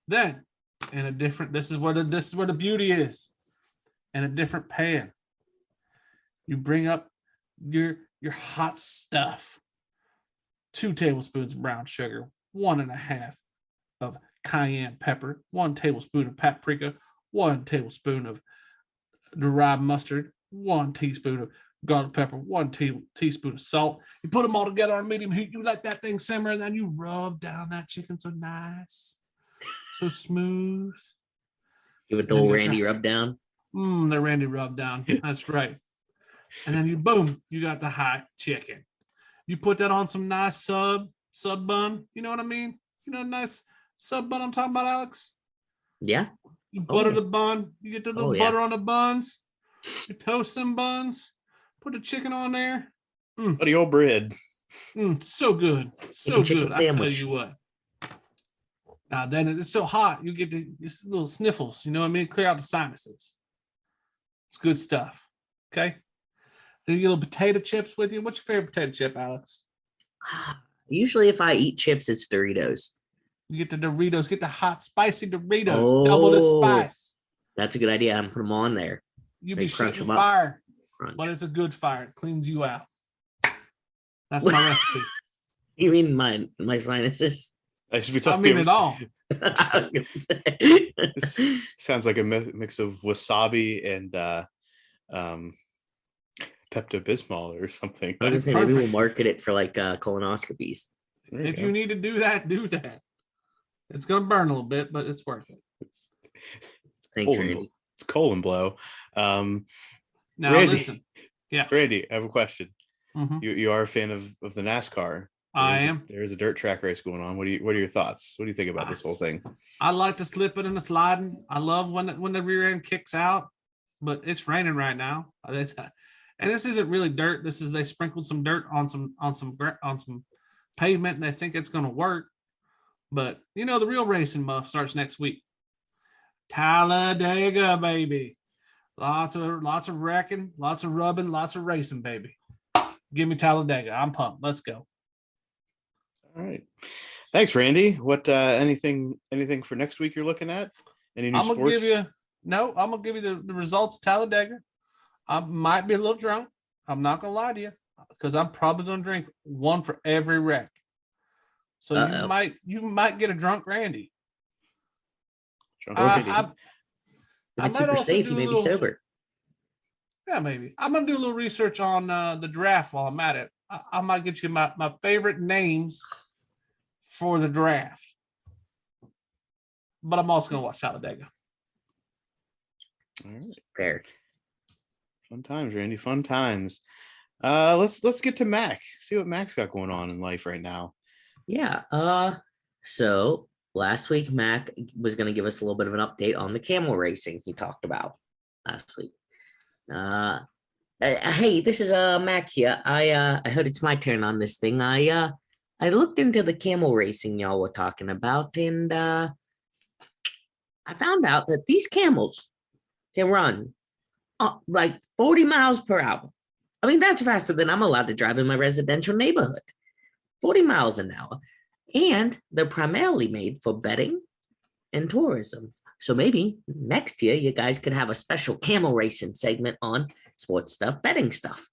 Then in a different, this is where the beauty is. In a different pan, you bring up your hot stuff. 2 tablespoons of brown sugar, 1.5 of cayenne pepper, 1 tablespoon of paprika, 1 tablespoon of dry mustard, 1 teaspoon of garlic pepper, 1 teaspoon of salt. You put them all together on medium heat. You let that thing simmer, and then you rub down that chicken so nice, so smooth.
Give it the old Randy rub down.
The Randy rub down. That's right. And then you got the hot chicken. You put that on some nice sub bun. You know what I mean? You know, nice sub bun I'm talking about, Alex?
Yeah.
You butter the bun. You get the little butter on the buns. You toast them buns. Put the chicken on there.
Buddy old bread.
So good. So good. I tell you what. Now then it's so hot, you get these little sniffles, you know what I mean? Clear out the sinuses. It's good stuff. Okay. Do you get a little potato chips with you? What's your favorite potato chip, Alex?
Usually if I eat chips, it's Doritos.
You get the Doritos, get the hot, spicy Doritos, double the spice.
That's a good idea. I'm putting them on there.
You be shooting fire, but it's a good fire. It cleans you out. That's my recipe.
You mean my sinuses?
I should be talking.
I mean it all.
I was gonna say.
This sounds like a mix of wasabi and Pepto-Bismol or something.
I was gonna say maybe we'll market it for like colonoscopies.
If you need to do that, do that. It's gonna burn a little bit, but it's worth it.
Thanks, Randy.
It's colon blow.
Now
Randy,
listen. Yeah.
Randy, I have a question.
Mm-hmm.
You are a fan of the NASCAR.
I am.
There's a dirt track race going on. What are your thoughts? What do you think about this whole thing?
I like to slip it and the sliding. I love when the rear end kicks out, but it's raining right now. And this isn't really dirt. This is they sprinkled some dirt on some pavement, and they think it's going to work. But you know the real racing, Muff, starts next week. Talladega, baby. Lots of wrecking, lots of rubbing, lots of racing, baby. Give me Talladega. I'm pumped. Let's go.
All right. Thanks, Randy. What anything for next week you're looking at? Any new sports?
I'm gonna give you the results of Talladega. I might be a little drunk. I'm not gonna lie to you, because I'm probably gonna drink one for every wreck. So you might get a drunk Randy.
Drunk
Or if
I,
it's,
already.
I,
if
I
it's
might
super
also
safe,
do
you
a
may be
little.
sober.
Yeah, maybe. I'm gonna do a little research on the draft while I'm at it. I might get you my favorite names for the draft, but I'm also gonna watch Talladega.
All right.
Fair.
Fun times, Randy. Fun times. Let's get to Mac. See what Mac's got going on in life right now.
Yeah. So last week Mac was going to give us a little bit of an update on the camel racing he talked about last week. Hey, this is Mac here. I heard it's my turn on this thing. I looked into the camel racing y'all were talking about, and I found out that these camels can run like 40 miles per hour. I mean, that's faster than I'm allowed to drive in my residential neighborhood. 40 miles an hour. And they're primarily made for betting and tourism. So maybe next year you guys could have a special camel racing segment on sports stuff, betting stuff.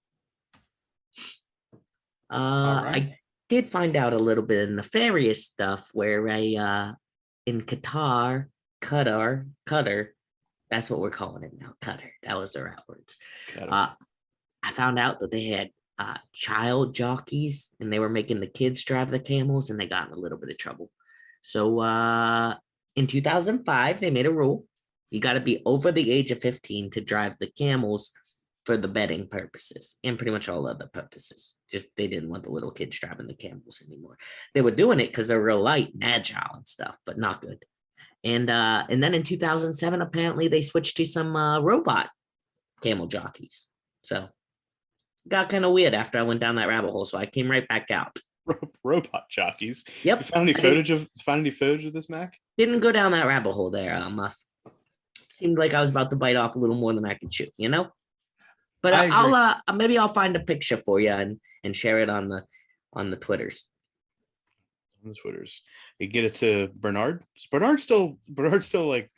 All right.
I did find out a little bit of nefarious stuff where in Qatar, that's what we're calling it now, Qatar. That was the right words. I found out that they had child jockeys and they were making the kids drive the camels and they got in a little bit of trouble. So in 2005, they made a rule. You got to be over the age of 15 to drive the camels for the betting purposes and pretty much all other purposes. Just they didn't want the little kids driving the camels anymore. They were doing it because they're real light and agile and stuff, but not good. And then in 2007, apparently they switched to some robot camel jockeys. So got kind of weird after I went down that rabbit hole. So I came right back out.
Robot jockeys.
Yep.
You found any footage of this, Mac?
Didn't go down that rabbit hole there, Muff. Seemed like I was about to bite off a little more than I could chew, you know? But
I agree.
I'll maybe I'll find a picture for you and share it on the Twitters.
On the Twitters. You get it to Bernard. Is Bernard still like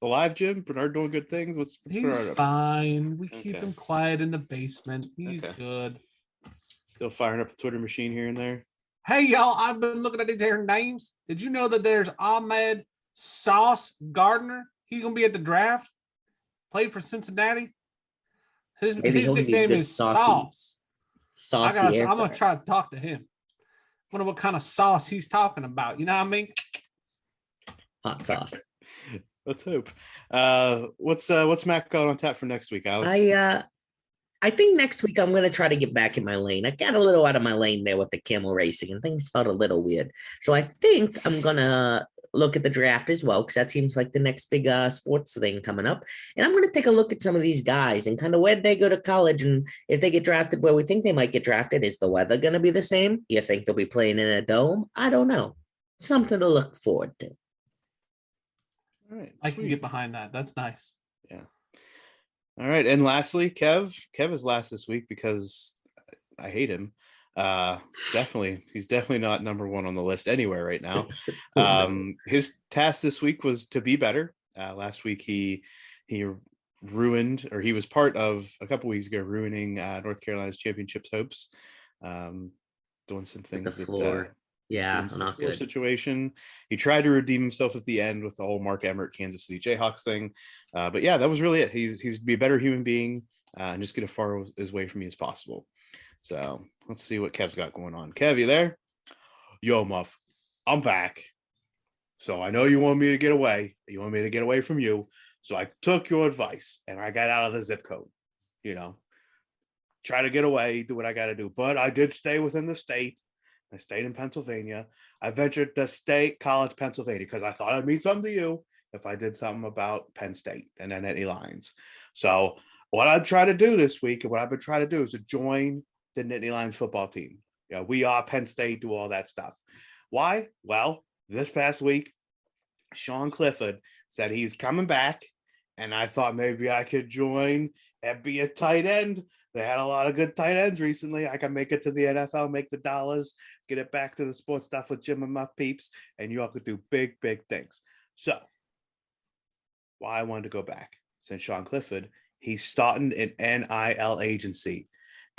alive, Jim? Bernard doing good things? What's
He's
Bernard up?
fine. We keep
Okay.
him quiet in the basement. He's
Okay.
good.
Still firing up the Twitter machine here and there.
Hey, y'all, I've been looking at these here names. Did you know that there's Ahmed Sauce Gardner? He's going to be at the draft. Played for Cincinnati. His
Maybe he'll give you a
nickname
good
is Sauce.
saucy
I'm
air
going to
fryer.
try to talk to him. Wonder what kind of sauce he's talking about. You know what I mean?
Hot sauce.
Let's hope. What's Mac got on tap for next week, Alex?
I think next week I'm going to try to get back in my lane. I got a little out of my lane there with the camel racing and things felt a little weird. So I think I'm going to look at the draft as well, because that seems like the next big sports thing coming up. And I'm going to take a look at some of these guys and kind of where they go to college. And if they get drafted where we think they might get drafted, is the weather going to be the same? You think they'll be playing in a dome? I don't know. Something to look forward to.
All right.
I can
sweet.
get behind that. That's nice.
Yeah. All right. And lastly, Kev. Kev is last this week because I hate him. He's definitely not number one on the list anywhere right now. His task this week was to be better. Last week he ruined, or he was part of a couple weeks ago ruining North Carolina's championships hopes. Doing some things
the floor. Yeah, not good.
Situation. He tried to redeem himself at the end with the whole Mark Emmert Kansas City Jayhawks thing. But yeah, that was really it. He was to be a better human being and just get as far away from me as possible. So let's see what Kev's got going on. Kev, you there? Yo, Muff, I'm back. So I know you want me to get away. You want me to get away from you. So I took your advice and I got out of the zip code. You know, try to get away, do what I got to do. But I did stay within the state. I stayed in Pennsylvania. I ventured to State College, Pennsylvania, because I thought I'd mean something to you if I did something about Penn State and then any Lions. So what I've tried to do this week and what I've been trying to do is to join the Nittany Lions football team. Yeah, we are Penn State, do all that stuff. Why? Well, this past week, Sean Clifford said he's coming back, and I thought maybe I could join and be a tight end. They had a lot of good tight ends recently. I can make it to the NFL, make the dollars, get it back to the sports stuff with Jim and Muff peeps, and you all could do big, big things. So why I wanted to go back, since Sean Clifford, he's starting an NIL agency.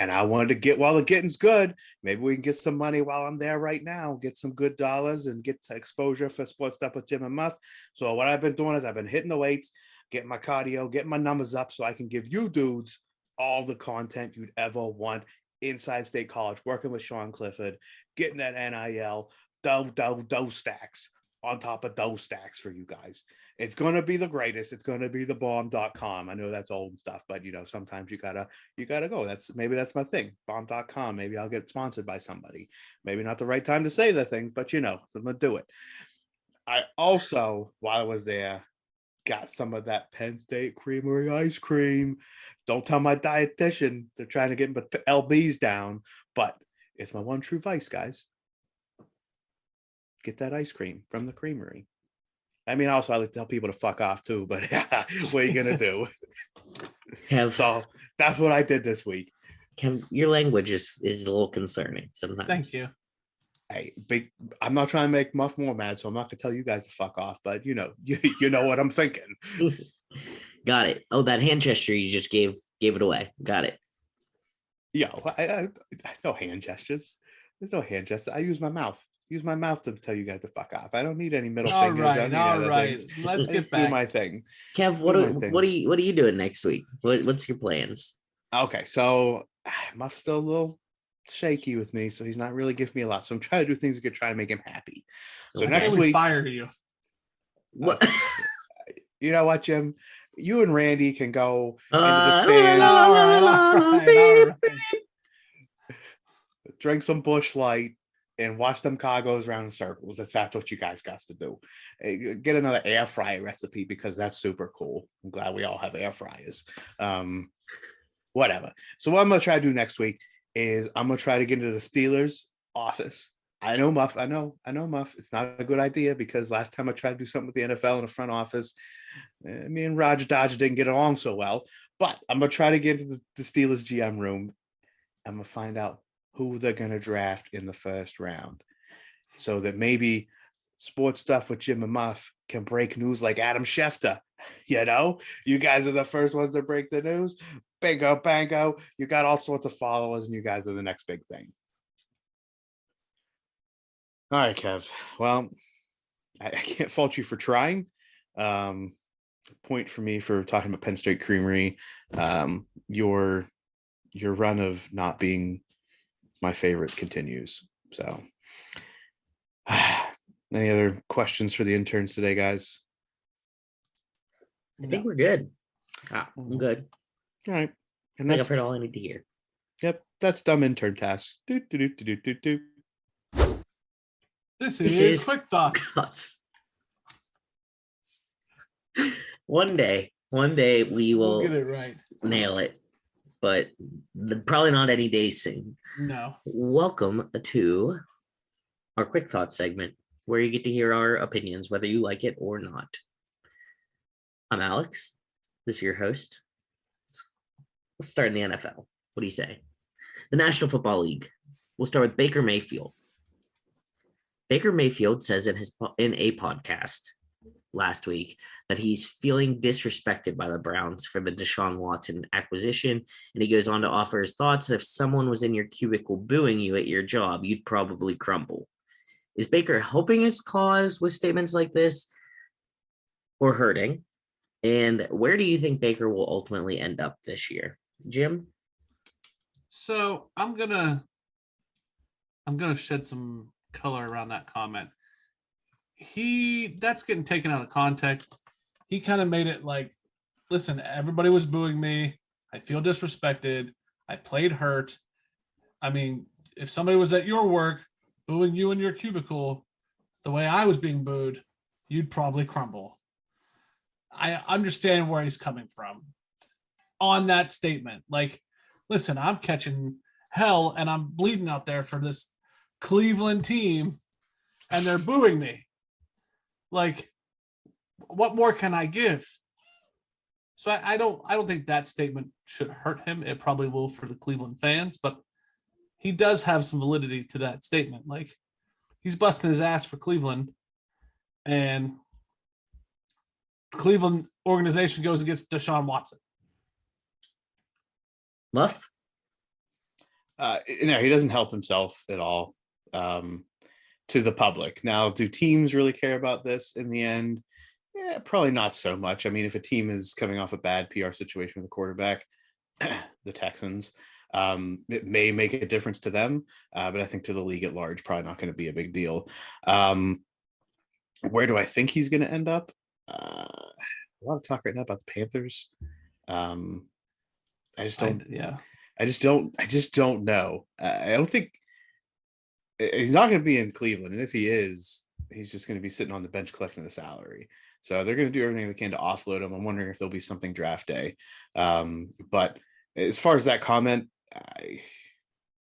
And I wanted to get while the getting's good. Maybe we can get some money while I'm there right now, get some good dollars and get exposure for sports stuff with Jim and Muff. So what I've been doing is I've been hitting the weights, getting my cardio, getting my numbers up so I can give you dudes all the content you'd ever want inside State College, working with Sean Clifford, getting that NIL, those stacks on top of those stacks for you guys. It's going to be the greatest. It's going to be the bomb.com. I know that's old stuff, but sometimes you gotta go. Maybe that's my thing. Bomb.com. Maybe I'll get sponsored by somebody. Maybe not the right time to say the things, but I'm gonna do it. I also, while I was there, got some of that Penn State Creamery ice cream. Don't tell my dietitian. They're trying to get the LBs down, but it's my one true vice, guys. Get that ice cream from the creamery. I mean, also I like to tell people to fuck off too, but what are you gonna do? So that's what I did this week.
Your language is a little concerning sometimes.
Thank you.
Hey, I'm not trying to make Muff more mad, so I'm not gonna tell you guys to fuck off. But you know what I'm thinking.
Got it. Oh, that hand gesture you just gave it away. Got it.
I no hand gestures. There's no hand gestures. I use my mouth. Use my mouth to tell you guys to fuck off. I don't need any middle fingers.
All right. Let's get back.
Do my thing.
Kev, what are you doing next week? What's your plans?
Okay, so Muff's still a little shaky with me, so he's not really giving me a lot. So I'm trying to do things that could try to make him happy. So next week,
fire you.
What?
You know what, Jim? You and Randy can go into the stands.
All right.
Drink some Busch Light and watch them car goes around in circles. That's what you guys got to do. Get another air fryer recipe because that's super cool. I'm glad we all have air fryers. Whatever. So what I'm gonna try to do next week is I'm gonna try to get into the Steelers office. I know Muff. I know Muff. It's not a good idea because last time I tried to do something with the NFL in the front office, me and Roger Dodger didn't get along so well. But I'm gonna try to get into the Steelers GM room. I'm gonna find out who they're going to draft in the first round so that maybe sports stuff with Jim and Muff can break news like Adam Schefter. You guys are the first ones to break the news. Bingo, bango. You got all sorts of followers and you guys are the next big thing. All right, Kev. Well, I can't fault you for trying. Point for me for talking about Penn State Creamery. Your run of not being my favorite continues. So any other questions for the interns today, guys?
I think we're good. I'm good.
All right. And
I think I've heard all I need to hear.
Yep. That's dumb intern tasks.
This is Quick Thoughts.
One day we will
get it right.
Nail it. But probably not any day soon.
No.
Welcome to our Quick Thoughts segment, where you get to hear our opinions, whether you like it or not. I'm Alex. This is your host. Let's start in the NFL. What do you say? The National Football League. We'll start with Baker Mayfield. Baker Mayfield says in a podcast last week that he's feeling disrespected by the Browns for the Deshaun Watson acquisition. And he goes on to offer his thoughts that if someone was in your cubicle booing you at your job, you'd probably crumble. Is Baker helping his cause with statements like this or hurting? And where do you think Baker will ultimately end up this year? Jim?
So I'm gonna shed some color around that comment. That's getting taken out of context. He kind of made it like, listen, everybody was booing me. I feel disrespected. I played hurt. I mean, if somebody was at your work booing you in your cubicle the way I was being booed, you'd probably crumble. I understand where he's coming from on that statement. Like, listen, I'm catching hell and I'm bleeding out there for this Cleveland team and they're booing me. Like, what more can I give? So I don't think that statement should hurt him. It probably will for the Cleveland fans, but he does have some validity to that statement. Like, he's busting his ass for Cleveland, and the Cleveland organization goes against Deshaun Watson.
Muff?
He doesn't help himself at all to the public. Now, do teams really care about this in the end? Yeah, probably not so much. I mean, if a team is coming off a bad PR situation with a quarterback, the Texans, it may make a difference to them, but I think to the league at large, probably not going to be a big deal. Where do I think he's going to end up? A lot of talk right now about the Panthers. I just don't. I just don't know. I don't think he's not going to be in Cleveland, and if he is, he's just going to be sitting on the bench collecting the salary. So they're going to do everything they can to offload him. I'm wondering if there'll be something draft day. But as far as that comment, I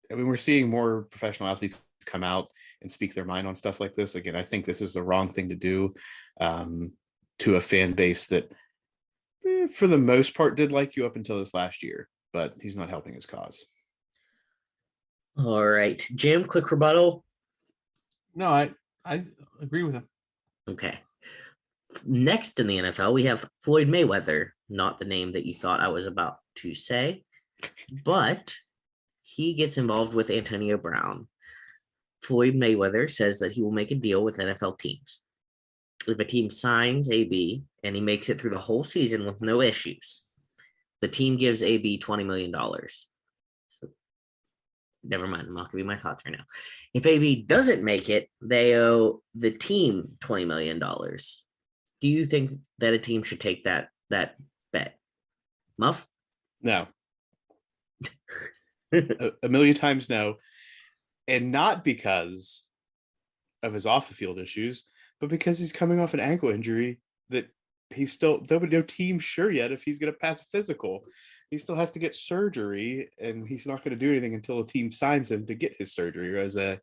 mean, we're seeing more professional athletes come out and speak their mind on stuff like this. Again, I think this is the wrong thing to do to a fan base that, for the most part, did like you up until this last year, but he's not helping his cause.
All right, Jim, quick rebuttal.
No, I agree with him.
Okay. Next in the NFL, we have Floyd Mayweather, not the name that you thought I was about to say, but he gets involved with Antonio Brown. Floyd Mayweather says that he will make a deal with NFL teams. If a team signs AB and he makes it through the whole season with no issues, the team gives AB $20 million. So, never mind, I'm not going to be my thoughts right now. If AB doesn't make it, they owe the team $20 million. Do you think that a team should take that bet? Muff?
No. a million times no. And not because of his off the field issues, but because he's coming off an ankle injury that he's still, there'll be no team sure yet if he's going to pass a physical. He still has to get surgery, and he's not going to do anything until a team signs him to get his surgery, or as a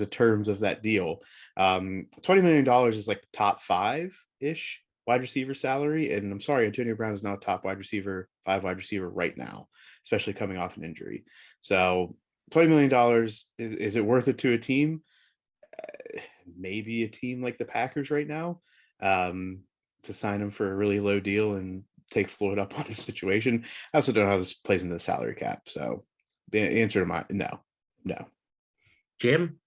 terms of that deal. $20 million is like top 5-ish wide receiver salary. And I'm sorry, Antonio Brown is now top wide receiver right now, especially coming off an injury. So $20 million, is it worth it to a team? Maybe a team like the Packers right now, to sign him for a really low deal and take Floyd up on his situation. I also don't know how this plays into the salary cap. So the answer to my no.
Jim?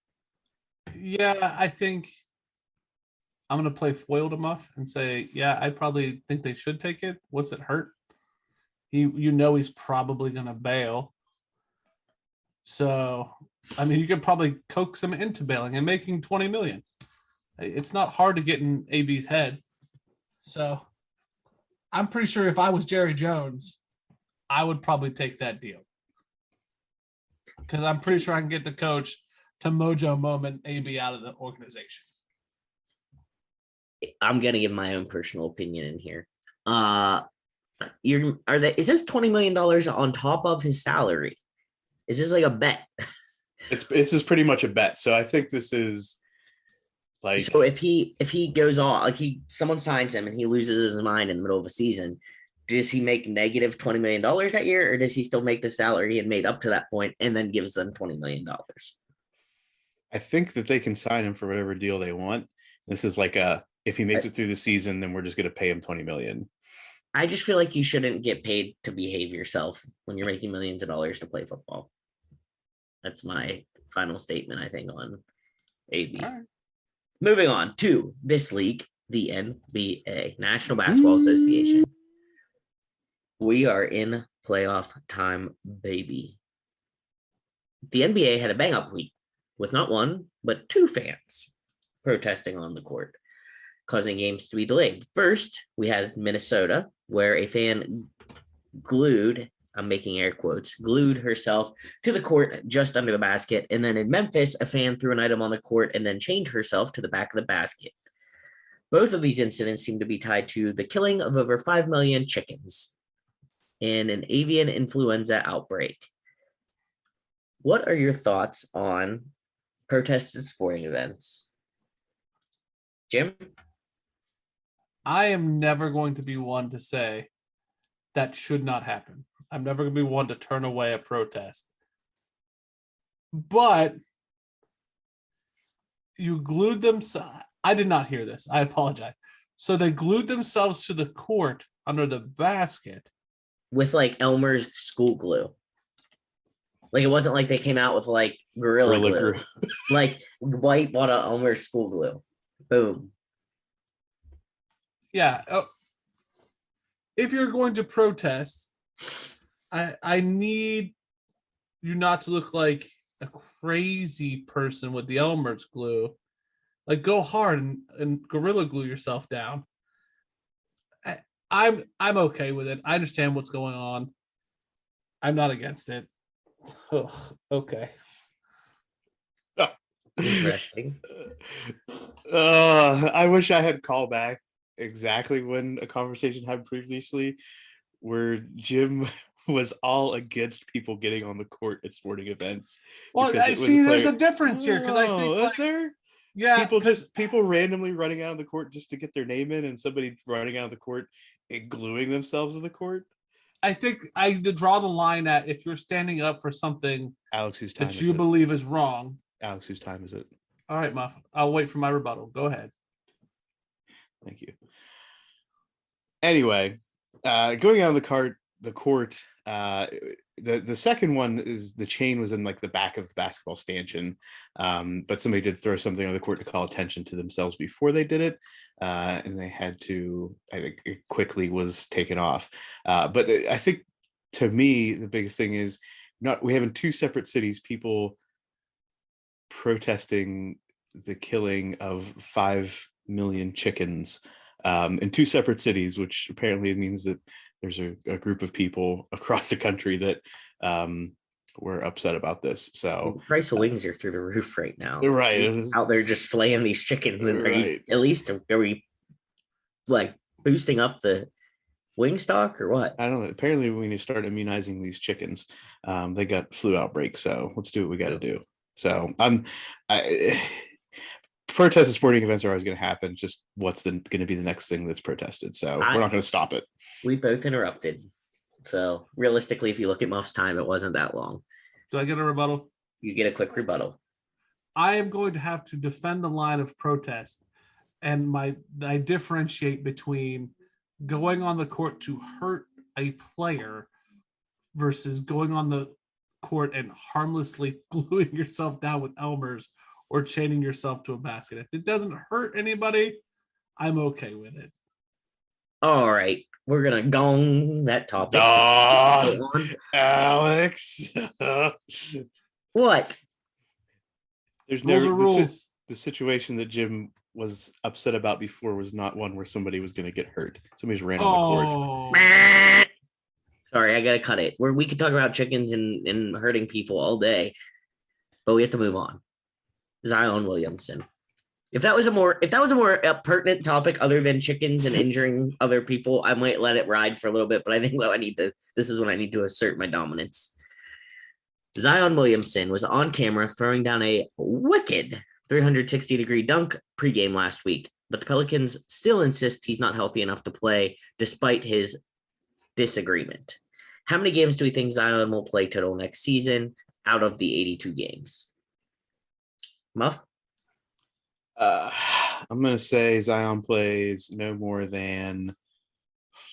Yeah, I think I'm going to play foil to Muff and say, yeah, I probably think they should take it. What's it hurt? He's probably going to bail. So, I mean, you could probably coax him into bailing and making $20 million. It's not hard to get in AB's head. So, I'm pretty sure if I was Jerry Jones, I would probably take that deal. Because I'm pretty sure I can get the coach to mojo moment AB out of the organization.
I'm gonna give my own personal opinion in here. Is this $20 million on top of his salary? Is this like a bet?
This is pretty much a bet. So I think this is like,
so if he goes on, like someone signs him and he loses his mind in the middle of a season, does he make negative $20 million that year, or does he still make the salary he had made up to that point and then gives them $20 million?
I think that they can sign him for whatever deal they want. This is like if he makes it through the season, then we're just going to pay him $20 million.
I just feel like you shouldn't get paid to behave yourself when you're making millions of dollars to play football. That's my final statement, I think, on AB. Right. Moving on to this league, the NBA, National Basketball Association. We are in playoff time, baby. The NBA had a bang-up week with not one, but 2 fans protesting on the court, causing games to be delayed. First, we had Minnesota, where a fan glued, I'm making air quotes, glued herself to the court just under the basket. And then in Memphis, a fan threw an item on the court and then chained herself to the back of the basket. Both of these incidents seem to be tied to the killing of over 5 million chickens and an avian influenza outbreak. What are your thoughts on protests at sporting events? Jim?
I am never going to be one to say that should not happen. I'm never going to be one to turn away a protest. But you glued them. I did not hear this. I apologize. So they glued themselves to the court under the basket
with like Elmer's school glue. Like it wasn't like they came out with like Gorilla
Gorilla
Glue.
Glue.
Like White bought a Elmer's school glue. Boom.
Yeah. If you're going to protest, I need you not to look like a crazy person with the Elmer's glue. Like go hard and Gorilla Glue yourself down. I'm okay with it. I understand what's going on. I'm not against it. Ugh, okay.
Interesting.
I wish I had called back exactly when a conversation happened previously where Jim was all against people getting on the court at sporting events.
Well,
because
I
it was
see. There's
player-
a difference here because I think
Oh, is there?
yeah,
People randomly running out of the court just to get their name in, and somebody running out of the court and gluing themselves to the court.
I think I draw the line at if you're standing up for something
Alex, whose time
that
is
you
it?
believe is wrong.
Alex, whose time is it?
All right, Muff. I'll wait for my rebuttal. Go ahead.
Thank you. Anyway, going out on the court, the second one is the chain was in like the back of the basketball stanchion, but somebody did throw something on the court to call attention to themselves before they did it, and they had to. I think it quickly was taken off. But I think to me the biggest thing is we have in two separate cities people protesting the killing of 5 million chickens in two separate cities, which apparently means that there's a group of people across the country that were upset about this. So
The price of wings are through the roof right now.
right,
So out there just slaying these chickens, and
right.
are we like boosting up the wing stock or what?
I don't know. Apparently, we need to start immunizing these chickens. They got flu outbreaks, so let's do what we got to do. So protests at sporting events are always going to happen. Just what's going to be the next thing that's protested? So we're not going to stop it.
We both interrupted. So realistically, if you look at Muff's time, it wasn't that long.
Do I get a rebuttal?
You get a quick rebuttal.
I am going to have to defend the line of protest, and I differentiate between going on the court to hurt a player versus going on the court and harmlessly gluing yourself down with Elmer's or chaining yourself to a basket. If it doesn't hurt anybody, I'm okay with it.
All right, we're gonna gong that topic.
Alex.
What?
There's
Rules
never
are rules.
the situation that Jim was upset about before was not one where somebody was going to get hurt. Somebody's ran on the court.
Sorry, I gotta cut it. We could talk about chickens and hurting people all day, but we have to move on. Zion Williamson. If that was a more pertinent topic other than chickens and injuring other people, I might let it ride for a little bit. But I think this is when I need to assert my dominance. Zion Williamson was on camera throwing down a wicked 360-degree dunk pregame last week, but the Pelicans still insist he's not healthy enough to play despite his disagreement. How many games do we think Zion will play total next season out of the 82 games? Muff?
I'm going to say Zion plays no more than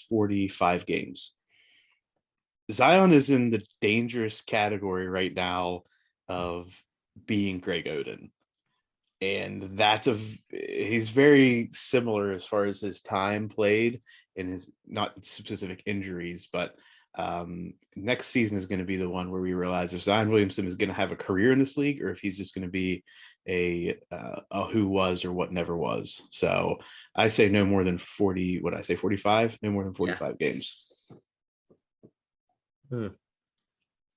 45 games. Zion is in the dangerous category right now of being Greg Oden. And he's very similar as far as his time played and his not specific injuries, but next season is going to be the one where we realize if Zion Williamson is going to have a career in this league or if he's just going to be a who was or what never was. So I say no more than 40. What I say, 45? No more than 45 games.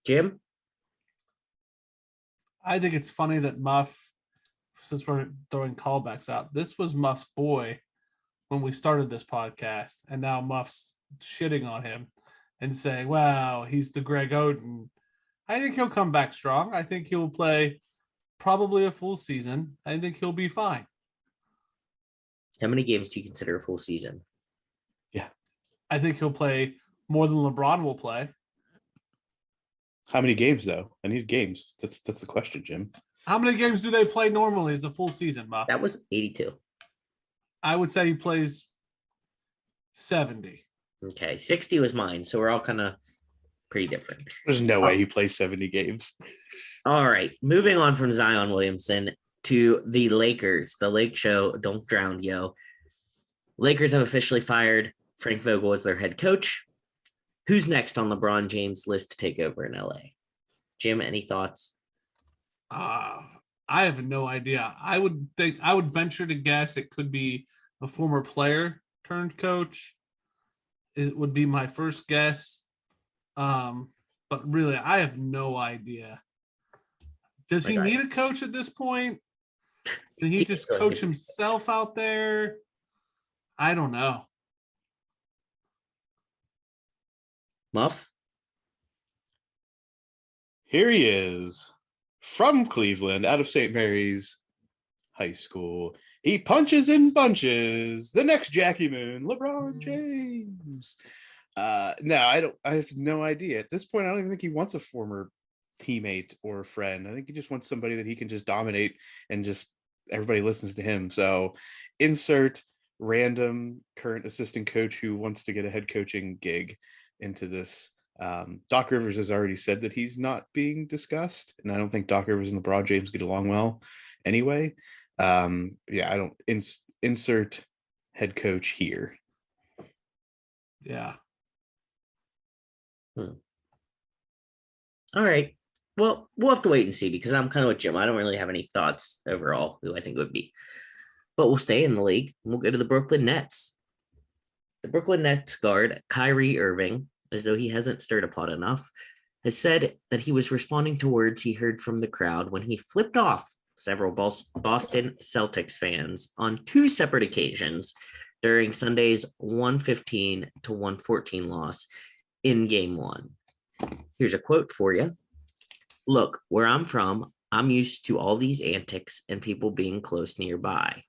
Jim?
I think it's funny that Muff, since we're throwing callbacks out, this was Muff's boy when we started this podcast, and now Muff's shitting on him and saying, wow, he's the Greg Oden. I think he'll come back strong. I think he'll play probably a full season. I think he'll be fine.
How many games do you consider a full season?
Yeah.
I think he'll play more than LeBron will play.
How many games, though? I need games. That's the question, Jim.
How many games do they play normally as a full season, Muff?
That was 82.
I would say he plays 70.
Okay, 60 was mine. So we're all kind of pretty different.
There's no way he plays 70 games.
All right, moving on from Zion Williamson to the Lakers. The Lake Show, don't drown, yo. Lakers have officially fired Frank Vogel as their head coach. Who's next on LeBron James' list to take over in LA? Jim, any thoughts?
I have no idea. I would venture to guess it could be a former player turned coach. It would be my first guess. But really, I have no idea. Does he need a coach at this point? Can he just coach himself out there? I don't know.
Muff?
Here he is from Cleveland, out of St. Mary's High School. He punches in bunches. The next Jackie Moon, LeBron James. No, I have no idea. At this point, I don't even think he wants a former teammate or a friend. I think he just wants somebody that he can just dominate and just everybody listens to him. So insert random current assistant coach who wants to get a head coaching gig into this. Doc Rivers has already said that he's not being discussed, and I don't think Doc Rivers and LeBron James get along well anyway. I don't insert head coach here.
Yeah.
All right. Well, we'll have to wait and see because I'm kind of with Jim. I don't really have any thoughts overall who I think it would be. But we'll stay in the league and we'll go to the Brooklyn Nets. The Brooklyn Nets guard, Kyrie Irving, as though he hasn't stirred a pot enough, has said that he was responding to words he heard from the crowd when he flipped off several Boston Celtics fans on two separate occasions during Sunday's 115 to 114 loss in Game 1. Here's a quote for you. Look, where I'm from, I'm used to all these antics and people being close nearby.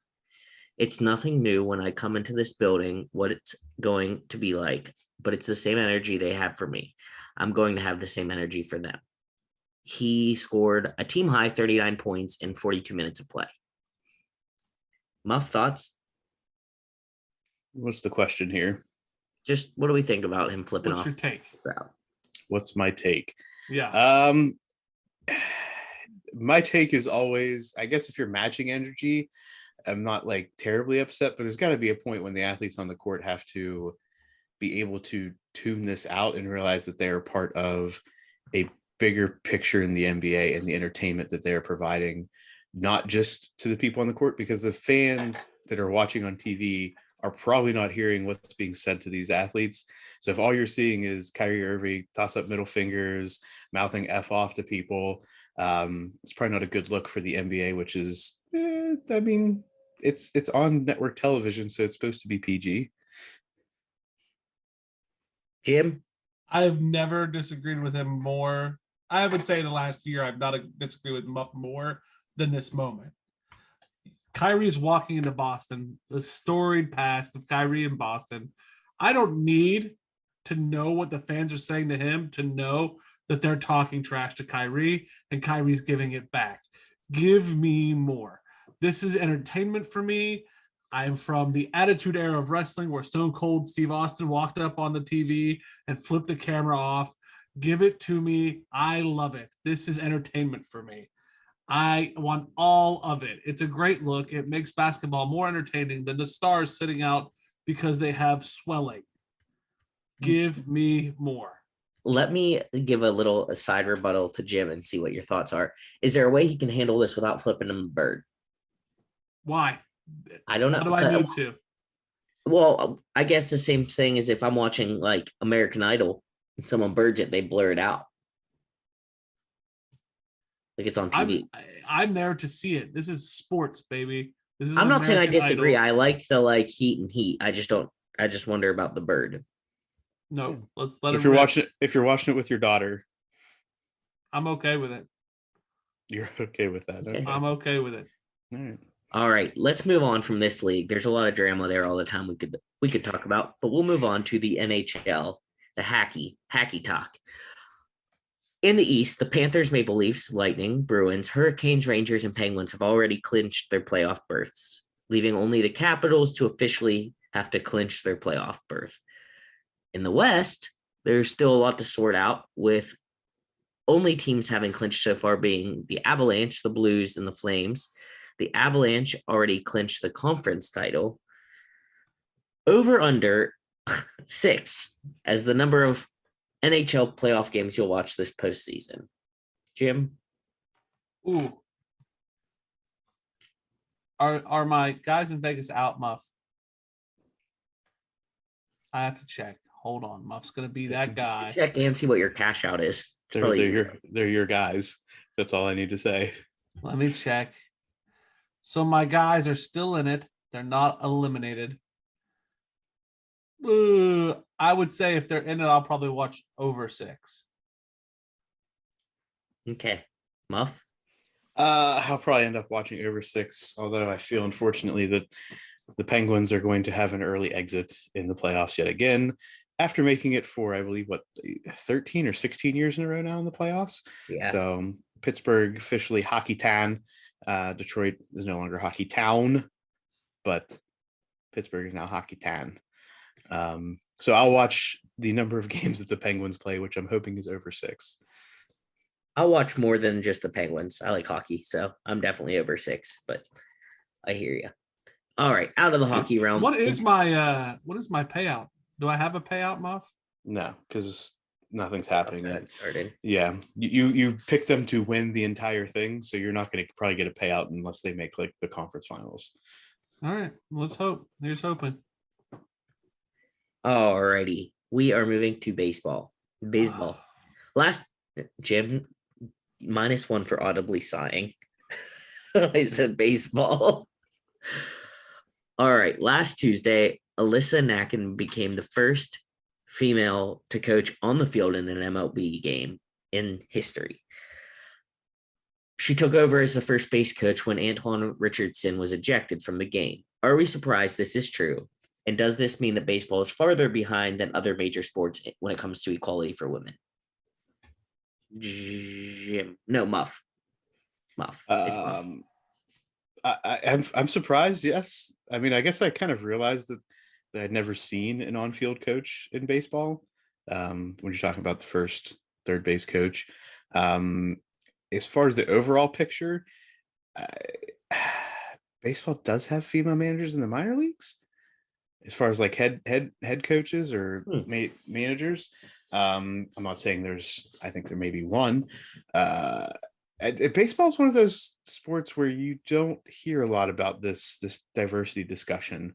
It's nothing new when I come into this building, what it's going to be like, but it's the same energy they have for me. I'm going to have the same energy for them. He scored a team high 39 points in 42 minutes of play. Muff, thoughts?
What's the question here?
Just what do we think about him flipping
What's
off?
your take?
What's my take?
Yeah.
My take is always, I guess if you're matching energy, I'm not like terribly upset, but there's got to be a point when the athletes on the court have to be able to tune this out and realize that they are part of a bigger picture in the NBA and the entertainment that they're providing, not just to the people on the court, because the fans that are watching on TV are probably not hearing what's being said to these athletes. So if all you're seeing is Kyrie Irving toss up middle fingers, mouthing F off to people, it's probably not a good look for the NBA, which is, it's on network television, so it's supposed to be PG.
Jim?
I've never disagreed with him more. I would say the last year I've not disagreed with Muff more than this moment. Kyrie's walking into Boston, the storied past of Kyrie in Boston. I don't need to know what the fans are saying to him to know that they're talking trash to Kyrie and Kyrie's giving it back. Give me more. This is entertainment for me. I'm from the Attitude Era of wrestling where Stone Cold Steve Austin walked up on the TV and flipped the camera off. Give it to me. I love it. This is entertainment for me. I want all of it. It's a great look. It makes basketball more entertaining than the stars sitting out because they have swelling. Give me more.
Let me give a little side rebuttal to Jim and see what your thoughts are. Is there a way he can handle this without flipping him a bird?
Why?
I don't know.
How do I need to?
Well, I guess the same thing as if I'm watching like American Idol and someone birds it, they blur it out. Like it's on TV.
I'm there to see it. This is sports, baby. This is
I'm not saying I
American
disagree.
Idol.
I like the like heat and heat. I just wonder about the bird.
No, let's let
If
him
you're
rip.
watching it with your daughter,
I'm okay with it.
you're okay with that.
Okay.
I'm okay with it.
All right.
All right, let's move on from this league. There's a lot of drama there all the time we could talk about, but we'll move on to the NHL, the hacky talk. In the East, the Panthers, Maple Leafs, Lightning, Bruins, Hurricanes, Rangers, and Penguins have already clinched their playoff berths, leaving only the Capitals to officially have to clinch their playoff berth. In the West, there's still a lot to sort out, with only teams having clinched so far being the Avalanche, the Blues, and the Flames. The Avalanche already clinched the conference title. Over under 6 as the number of NHL playoff games you'll watch this postseason. Jim?
Ooh. Are my guys in Vegas out, Muff? I have to check. Hold on. Muff's gonna be that guy.
Check and see what your cash out is.
They're your guys. That's all I need to say.
Let me check. So my guys are still in it. They're not eliminated. I would say if they're in it, I'll probably watch over 6.
Okay. Muff?
I'll probably end up watching over 6, although I feel unfortunately that the Penguins are going to have an early exit in the playoffs yet again, after making it for, I believe, 13 or 16 years in a row now in the playoffs.
Yeah.
So Pittsburgh officially hockey town. Detroit is no longer hockey town, but Pittsburgh is now hockey town. So I'll watch the number of games that the Penguins play, which I'm hoping is over 6.
I'll watch more than just the Penguins. I like hockey, so I'm definitely over 6, but I hear you. All right, out of the hockey realm.
What is my payout? Do I have a payout, Muff?
No, because nothing's happening yet.
Started.
Yeah, you pick them to win the entire thing, so you're not going to probably get a payout unless they make like the conference finals.
All right, let's hope. Here's hoping.
All righty, we are moving to baseball. Last, Jim, -1 for audibly sighing. I said baseball. All right, last Tuesday, Alyssa Nacken became the first female to coach on the field in an MLB game in history. She took over as the first base coach when Antoine Richardson was ejected from the game. Are we surprised this is true? And does this mean that baseball is farther behind than other major sports when it comes to equality for women? Jim. No, Muff. Muff. It's Muff.
I'm surprised. Yes, I mean, I guess I kind of realized that I'd never seen an on-field coach in baseball. When you're talking about the first third base coach, as far as the overall picture, baseball does have female managers in the minor leagues. As far as like head coaches or managers, I'm not saying there's. I think there may be one. Baseball is one of those sports where you don't hear a lot about this diversity discussion,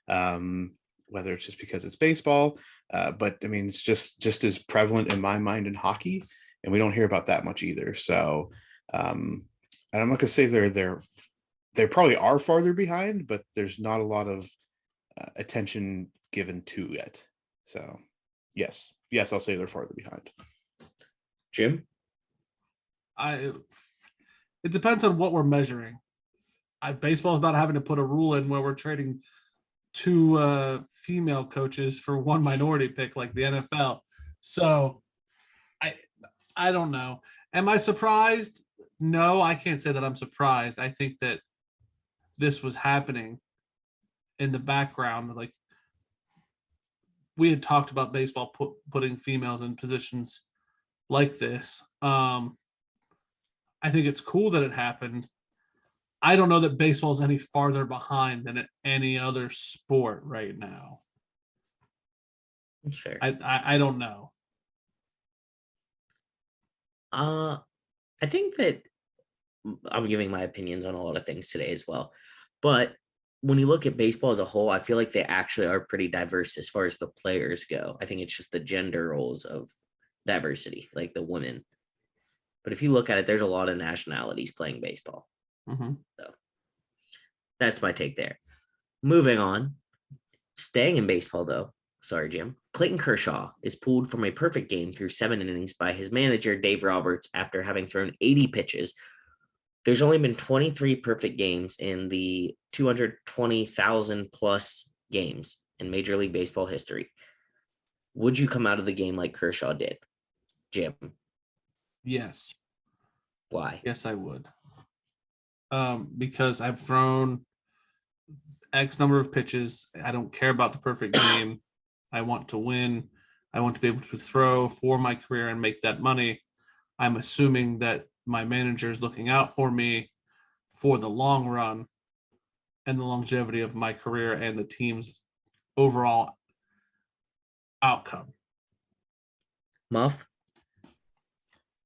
whether it's just because it's baseball, but I mean it's just as prevalent in my mind in hockey, and we don't hear about that much either. So, and I'm not gonna say they probably are farther behind, but there's not a lot of attention given to it. So, yes, I'll say they're farther behind.
Jim?
It depends on what we're measuring. Baseball's not having to put a rule in where we're trading 2 female coaches for 1 minority pick like the NFL. So I don't know. Am I surprised? No, I can't say that I'm surprised. I think that this was happening in the background. Like, we had talked about baseball putting females in positions like this. I think it's cool that it happened. I don't know that baseball's any farther behind than any other sport right now.
That's fair.
I don't know.
I think that I'm giving my opinions on a lot of things today as well. But when you look at baseball as a whole, I feel like they actually are pretty diverse as far as the players go. I think it's just the gender roles of diversity, like the women. But if you look at it, there's a lot of nationalities playing baseball.
Mm-hmm.
So that's my take there. Moving on, staying in baseball though. Sorry, Jim. Clayton Kershaw is pulled from a perfect game through 7 innings by his manager, Dave Roberts, after having thrown 80 pitches. There's only been 23 perfect games in the 220,000 plus games in Major League Baseball history. Would you come out of the game like Kershaw did, Jim?
Yes.
Why?
Yes, I would. Because I've thrown X number of pitches. I don't care about the perfect game. I want to win. I want to be able to throw for my career and make that money. I'm assuming that my manager is looking out for me for the long run and the longevity of my career and the team's overall outcome.
Muff.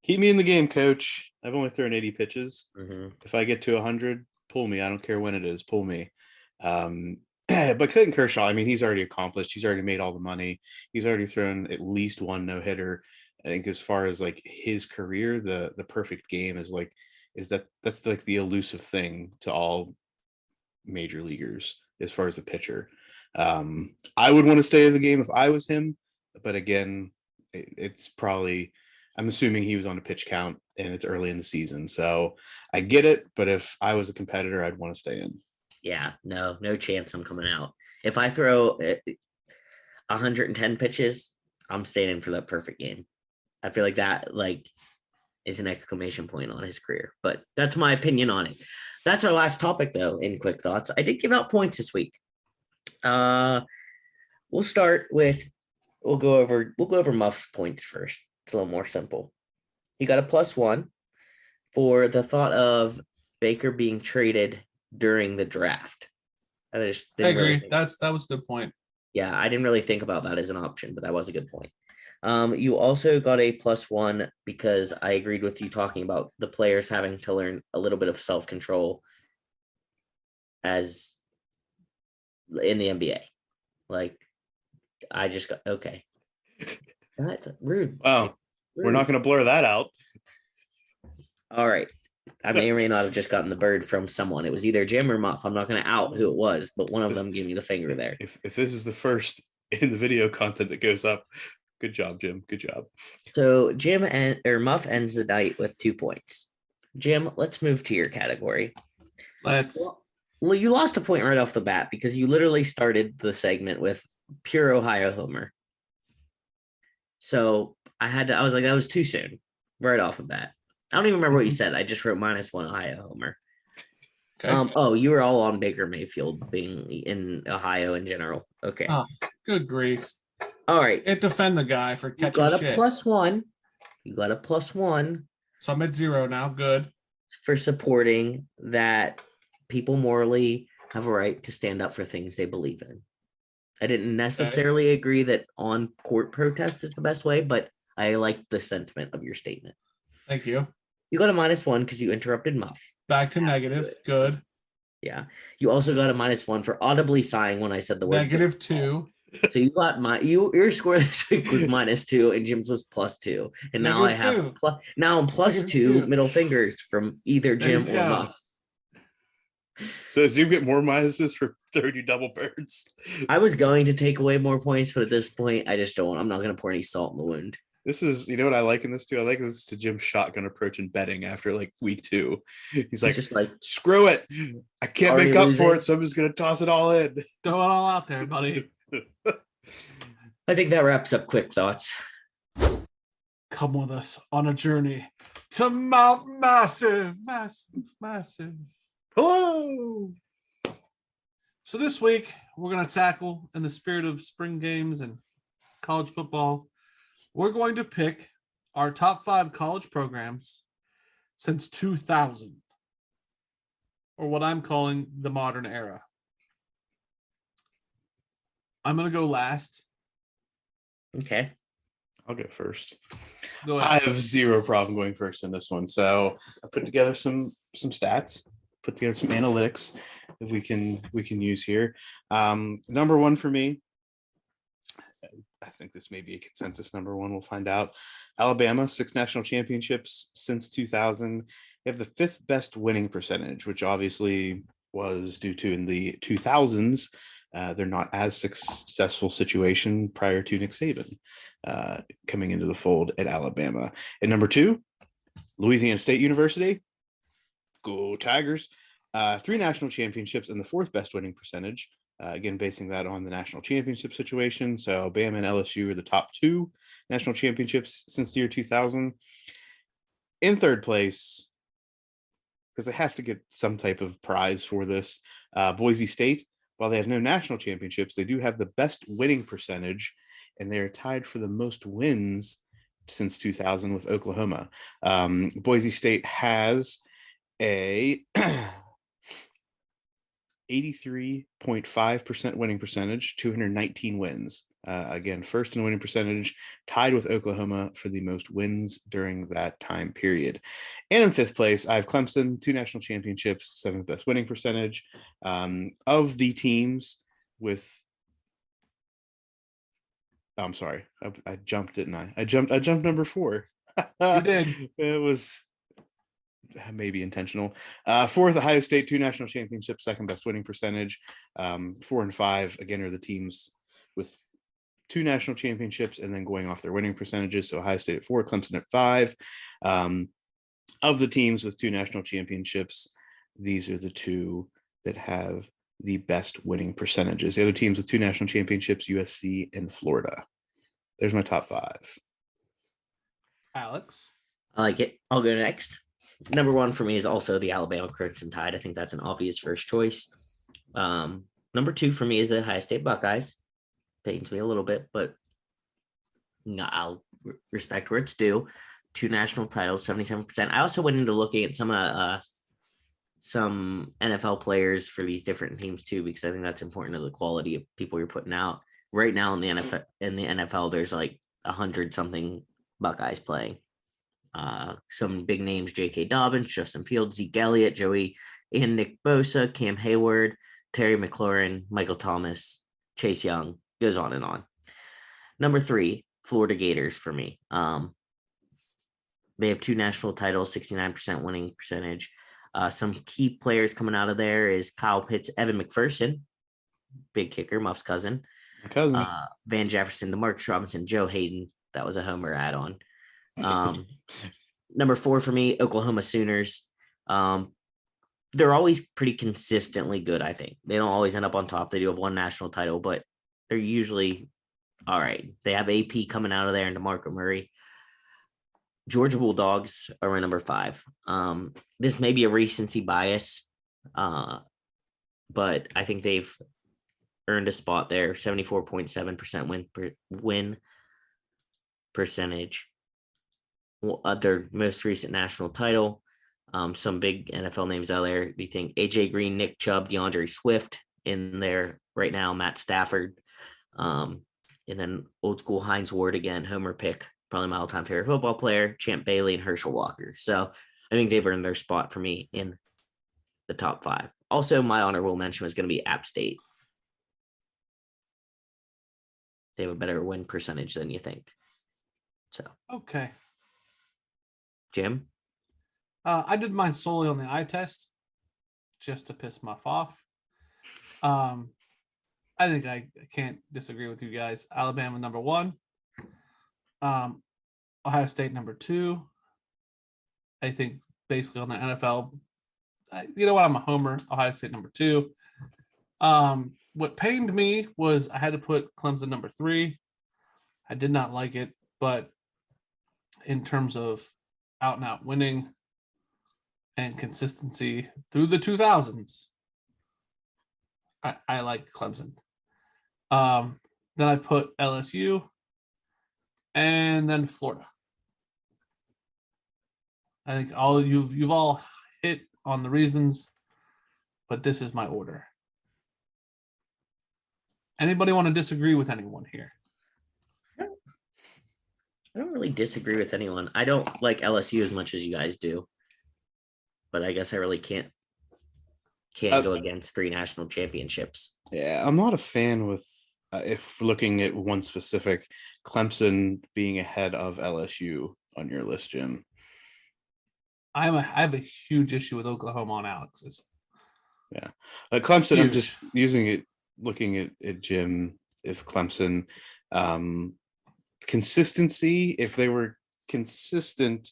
Keep me in the game, coach. I've only thrown 80 pitches.
Mm-hmm.
If I get to 100, pull me. I don't care when it is. Pull me. But Clayton Kershaw, I mean, he's already accomplished. He's already made all the money. He's already thrown at least one no-hitter. I think as far as like his career, the perfect game is that's like the elusive thing to all major leaguers as far as the pitcher. I would want to stay in the game if I was him, but again, it's probably, I'm assuming he was on a pitch count and it's early in the season, so I get it. But if I was a competitor, I'd want to stay in.
Yeah, no chance I'm coming out. If I throw 110 pitches, I'm staying in for that perfect game. I feel like that is an exclamation point on his career, but that's my opinion on it. That's our last topic though, in quick thoughts. I did give out points this week. We'll start with, we'll go over Muff's points first. It's a little more simple. He got a +1 for the thought of Baker being traded during the draft. I
agree. That was a good point.
Yeah, I didn't really think about that as an option, but that was a good point. You also got a +1 because I agreed with you talking about the players having to learn a little bit of self-control as in the NBA. Like, I just got, okay. That's rude.
Wow.
Rude.
We're not going to blur that out.
All right. I may or may not have just gotten the bird from someone. It was either Jim or Muff. I'm not going to out who it was, but one of them gave me the finger there.
If this is the first in the video content that goes up, good job, Jim. Good job.
So Muff ends the night with 2 points. Jim, let's move to your category. Well, you lost a point right off the bat because you literally started the segment with pure Ohio homer. So I was like, that was too soon, right off the bat. I don't even remember what you said. I just wrote -1 Ohio homer. Okay. You were all on Baker Mayfield being in Ohio in general. Okay.
Oh, good grief.
All right.
It defend the guy for catching
shit.
You
got a +1.
So I'm at 0 now. Good.
For supporting that people morally have a right to stand up for things they believe in. I didn't necessarily agree that on-court protest is the best way, but I like the sentiment of your statement.
Thank you.
You got a -1 because you interrupted Muff.
Back to negative. Good.
Yeah. You also got a -1 for audibly sighing when I said the word
-2.
So you got your score this week was -2 and Jim's was +2. And now I have now I'm +2 middle fingers from either Jim or Muff.
So does you get more minuses for 30 double birds?
I was going to take away more points, but at this point, I just don't. I'm not going to pour any salt in the wound.
This is, you know what I like in this too? I like this to Jim's shotgun approach in betting after like week 2. He's just like, screw it. I can't make up for it, so I'm just going to toss it all in.
Throw it all out there, buddy.
I think that wraps up quick thoughts.
Come with us on a journey to Mount Massive.
Hello.
So this week, we're going to tackle, in the spirit of spring games and college football, we're going to pick our top 5 college programs since 2000, or what I'm calling the modern era. I'm going to go last.
Okay.
I'll go first.
Go ahead.
I have zero problem going first in this one. So I put together some stats, put together some analytics that we can use here. Number 1 for me, I think this may be a consensus number 1. We'll find out. Alabama, 6 national championships since 2000. They have the 5th best winning percentage, which obviously was due to in the 2000s. They're not as successful situation prior to Nick Saban coming into the fold at Alabama. And number 2, Louisiana State University. Go Tigers. 3 national championships and the 4th best winning percentage. Again, basing that on the national championship situation. So Bama and LSU are the top 2 national championships since the year 2000. In 3rd place, because they have to get some type of prize for this, Boise State. While they have no national championships, they do have the best winning percentage and they're tied for the most wins since 2000 with Oklahoma. Boise State has a 83.5% winning percentage, 219 wins. Again, first in winning percentage, tied with Oklahoma for the most wins during that time period. And in fifth place, I have Clemson, 2 national championships, 7th best winning percentage. Of the teams with, I'm sorry, I jumped, didn't I? I jumped number 4.
You did.
It was maybe intentional. 4th, Ohio State, 2 national championships, 2nd best winning percentage. 4 and 5 again are the teams with 2 national championships and then going off their winning percentages. So Ohio State at 4, Clemson at 5. Of the teams with 2 national championships, these are the 2 that have the best winning percentages. The other teams with 2 national championships, USC and Florida. There's my top 5.
Alex.
I like it. I'll go next. Number 1 for me is also the Alabama Crimson Tide. I think that's an obvious first choice. Number 2 for me is the Ohio State Buckeyes. Pains me a little bit, but no, I'll respect where it's due. 2 national titles, 77%. I also went into looking at some NFL players for these different teams too, because I think that's important to the quality of people you're putting out. Right now in the NFL, there's like 100 something Buckeyes playing. Some big names: J.K. Dobbins, Justin Fields, Zeke Elliott, Joey and Nick Bosa, Cam Hayward, Terry McLaurin, Michael Thomas, Chase Young. Goes on and on. Number 3, Florida Gators for me. They have 2 national titles, 69% winning percentage. Some key players coming out of there is Kyle Pitts, Evan McPherson, big kicker, Muff's cousin.
My cousin.
Van Jefferson, DeMarcus Robinson, Joe Hayden. That was a homer add-on. Number 4 for me, Oklahoma Sooners. They're always pretty consistently good, I think. They don't always end up on top. They do have 1 national title, but they're usually all right. They have AP coming out of there and DeMarco Murray. Georgia Bulldogs are my number 5. This may be a recency bias, but I think they've earned a spot there. 74.7% win percentage. Their most recent national title. Some big NFL names out there. Do you think AJ Green, Nick Chubb, DeAndre Swift in there right now? Matt Stafford. And then old school Hines Ward again, homer pick, probably my all-time favorite football player, Champ Bailey and Herschel Walker. So I think they've earned their spot for me in the top 5. Also, my honorable mention was going to be App State. They have a better win percentage than you think. So
Okay.
Jim?
I did mine solely on the eye test, just to piss Muff off. I think I can't disagree with you guys. Alabama number 1, Ohio State number 2. I think basically on the NFL, you know what? I'm a homer. Ohio State number 2. What pained me was I had to put Clemson number 3. I did not like it, but in terms of out and out winning and consistency through the 2000s, I like Clemson. Then I put LSU and then Florida. I think you've all hit on the reasons, but this is my order. Anybody want to disagree with anyone here?
I don't really disagree with anyone. I don't like LSU as much as you guys do, but I guess I really can't go against 3 national championships.
Yeah, I'm not a fan with if looking at one specific, Clemson being ahead of LSU on your list, Jim.
I have a huge issue with Oklahoma on Alex's.
Yeah, Clemson.
Huge.
I'm just using it, looking at Jim. If Clemson consistency, if they were consistent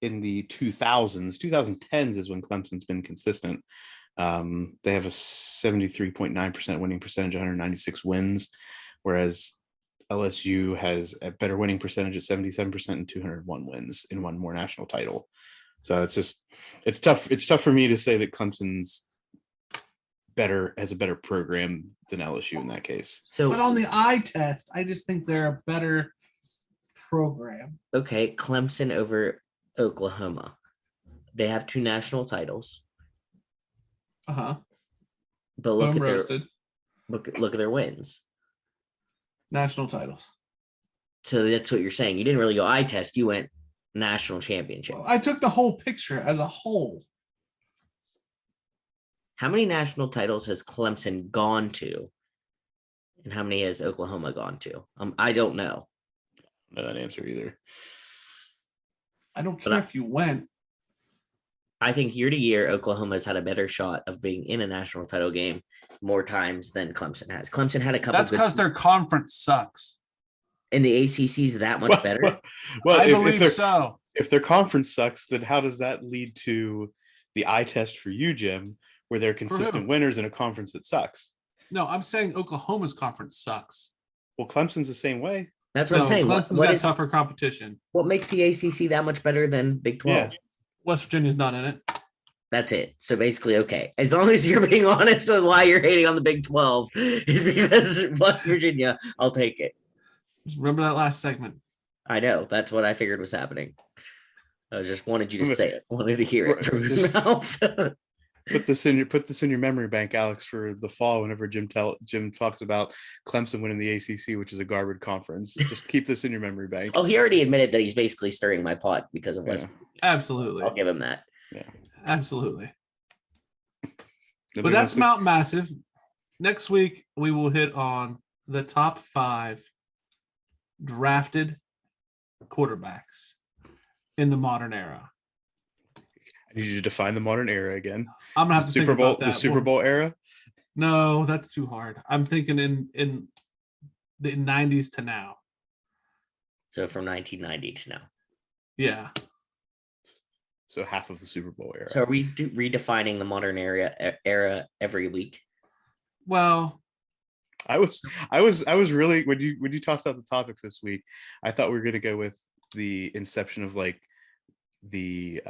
in the 2010s is when Clemson's been consistent. They have a 73.9% winning percentage, 196 wins, whereas LSU has a better winning percentage at 77% and 201 wins in one more national title. So it's tough. It's tough for me to say that Clemson's has a better program than LSU in that case.
So
But on the eye test, I just think they're a better program.
okay, Clemson over Oklahoma. They have 2 national titles,
Uh-huh.
but look
Boom
at their
roasted.
look at their wins.
National titles.
So that's what you're saying. You didn't really go eye test. You went national championship.
I took the whole picture as a whole.
How many national titles has Clemson gone to? And how many has Oklahoma gone to? I don't know.
I don't know that answer either.
I don't care if you went.
I think year to year, Oklahoma's had a better shot of being in a national title game more times than Clemson has. Clemson had a couple.
That's because their conference sucks.
And the ACC's that much better.
Well,
I believe so.
If their conference sucks, then how does that lead to the eye test for you, Jim, where they're consistent winners in a conference that sucks?
No, I'm saying Oklahoma's conference sucks.
Well, Clemson's the same way.
That's what I'm saying.
Clemson's got tougher competition.
What makes the ACC that much better than Big 12?
Yeah.
West Virginia's not in it.
That's it. So basically, okay. As long as you're being honest with why you're hating on the Big 12 is because West Virginia, I'll take it.
Just remember that last segment.
I know. That's what I figured was happening. I just wanted you to say it. Wanted to hear it from your mouth.
Put this in your memory bank, Alex, for the fall. Whenever Jim talks about Clemson winning the ACC, which is a garbage conference, just keep this in your memory bank.
Oh, he already admitted that he's basically stirring my pot because of West Virginia.
Absolutely.
I'll give him that.
Yeah,
absolutely. But that's Mount Massive. Next week we will hit on the top 5 drafted quarterbacks in the modern era.
I need you to define the modern era again.
I'm gonna have to
Super
think
Bowl,
about that.
the Super Bowl era.
No, that's too hard. I'm thinking in the 90s to now.
So from 1990 to now.
Yeah.
So half of the Super Bowl era.
So are we redefining the modern era every week?
Well,
I was really when you tossed out the topic this week, I thought we were going to go with the inception of like the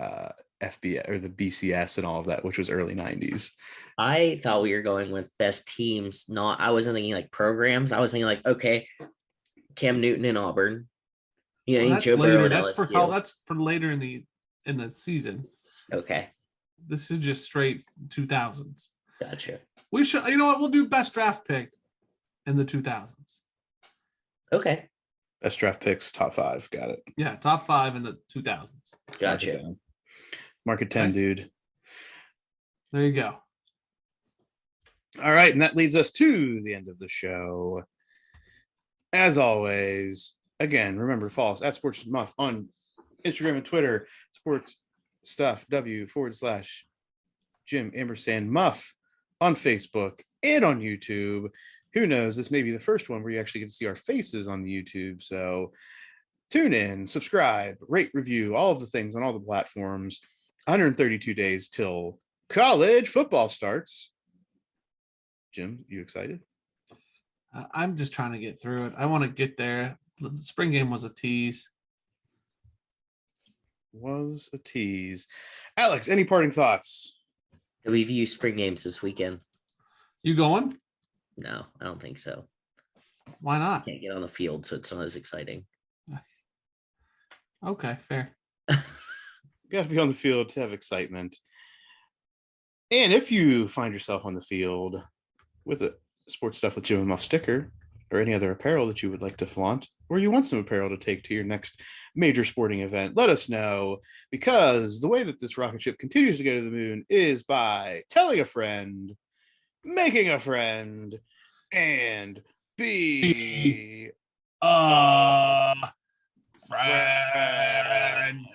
FBS or the BCS and all of that, which was early 90s.
I thought we were going with best teams. I wasn't thinking like programs. I was thinking like, okay, Cam Newton in Auburn. You know,
that's
Joe
later.
Burrow
That's for later in the season.
Okay.
This is just straight 2000s.
Gotcha.
We should, you know what? We'll do best draft pick in the 2000s.
Okay.
Best draft picks, top 5. Got it.
Yeah, top 5 in the 2000s.
Gotcha.
Market 10, dude.
There you go.
All right, and that leads us to the end of the show. As always, again, remember, follow us at Sports Muff on Instagram and Twitter. Sports Stuff W/Jim Ampersand Muff on Facebook and on YouTube. Who knows? This may be the first one where you actually get to see our faces on the YouTube. So tune in, subscribe, rate, review, all of the things on all the platforms. 132 days till college football starts. Jim, you excited?
I'm just trying to get through it. I want to get there. The spring game was a tease.
Was a tease. Alex, any parting thoughts?
Do we view spring games this weekend?
You going?
No, I don't think so.
Why not?
Can't get on the field, so it's not as exciting.
Okay, fair.
You got to be on the field to have excitement. And if you find yourself on the field with a Sports Stuff with Jim and Muff sticker or any other apparel that you would like to flaunt, or you want some apparel to take to your next major sporting event, let us know, because the way that this rocket ship continues to go to the moon is by telling a friend, making a friend, and be
Friend.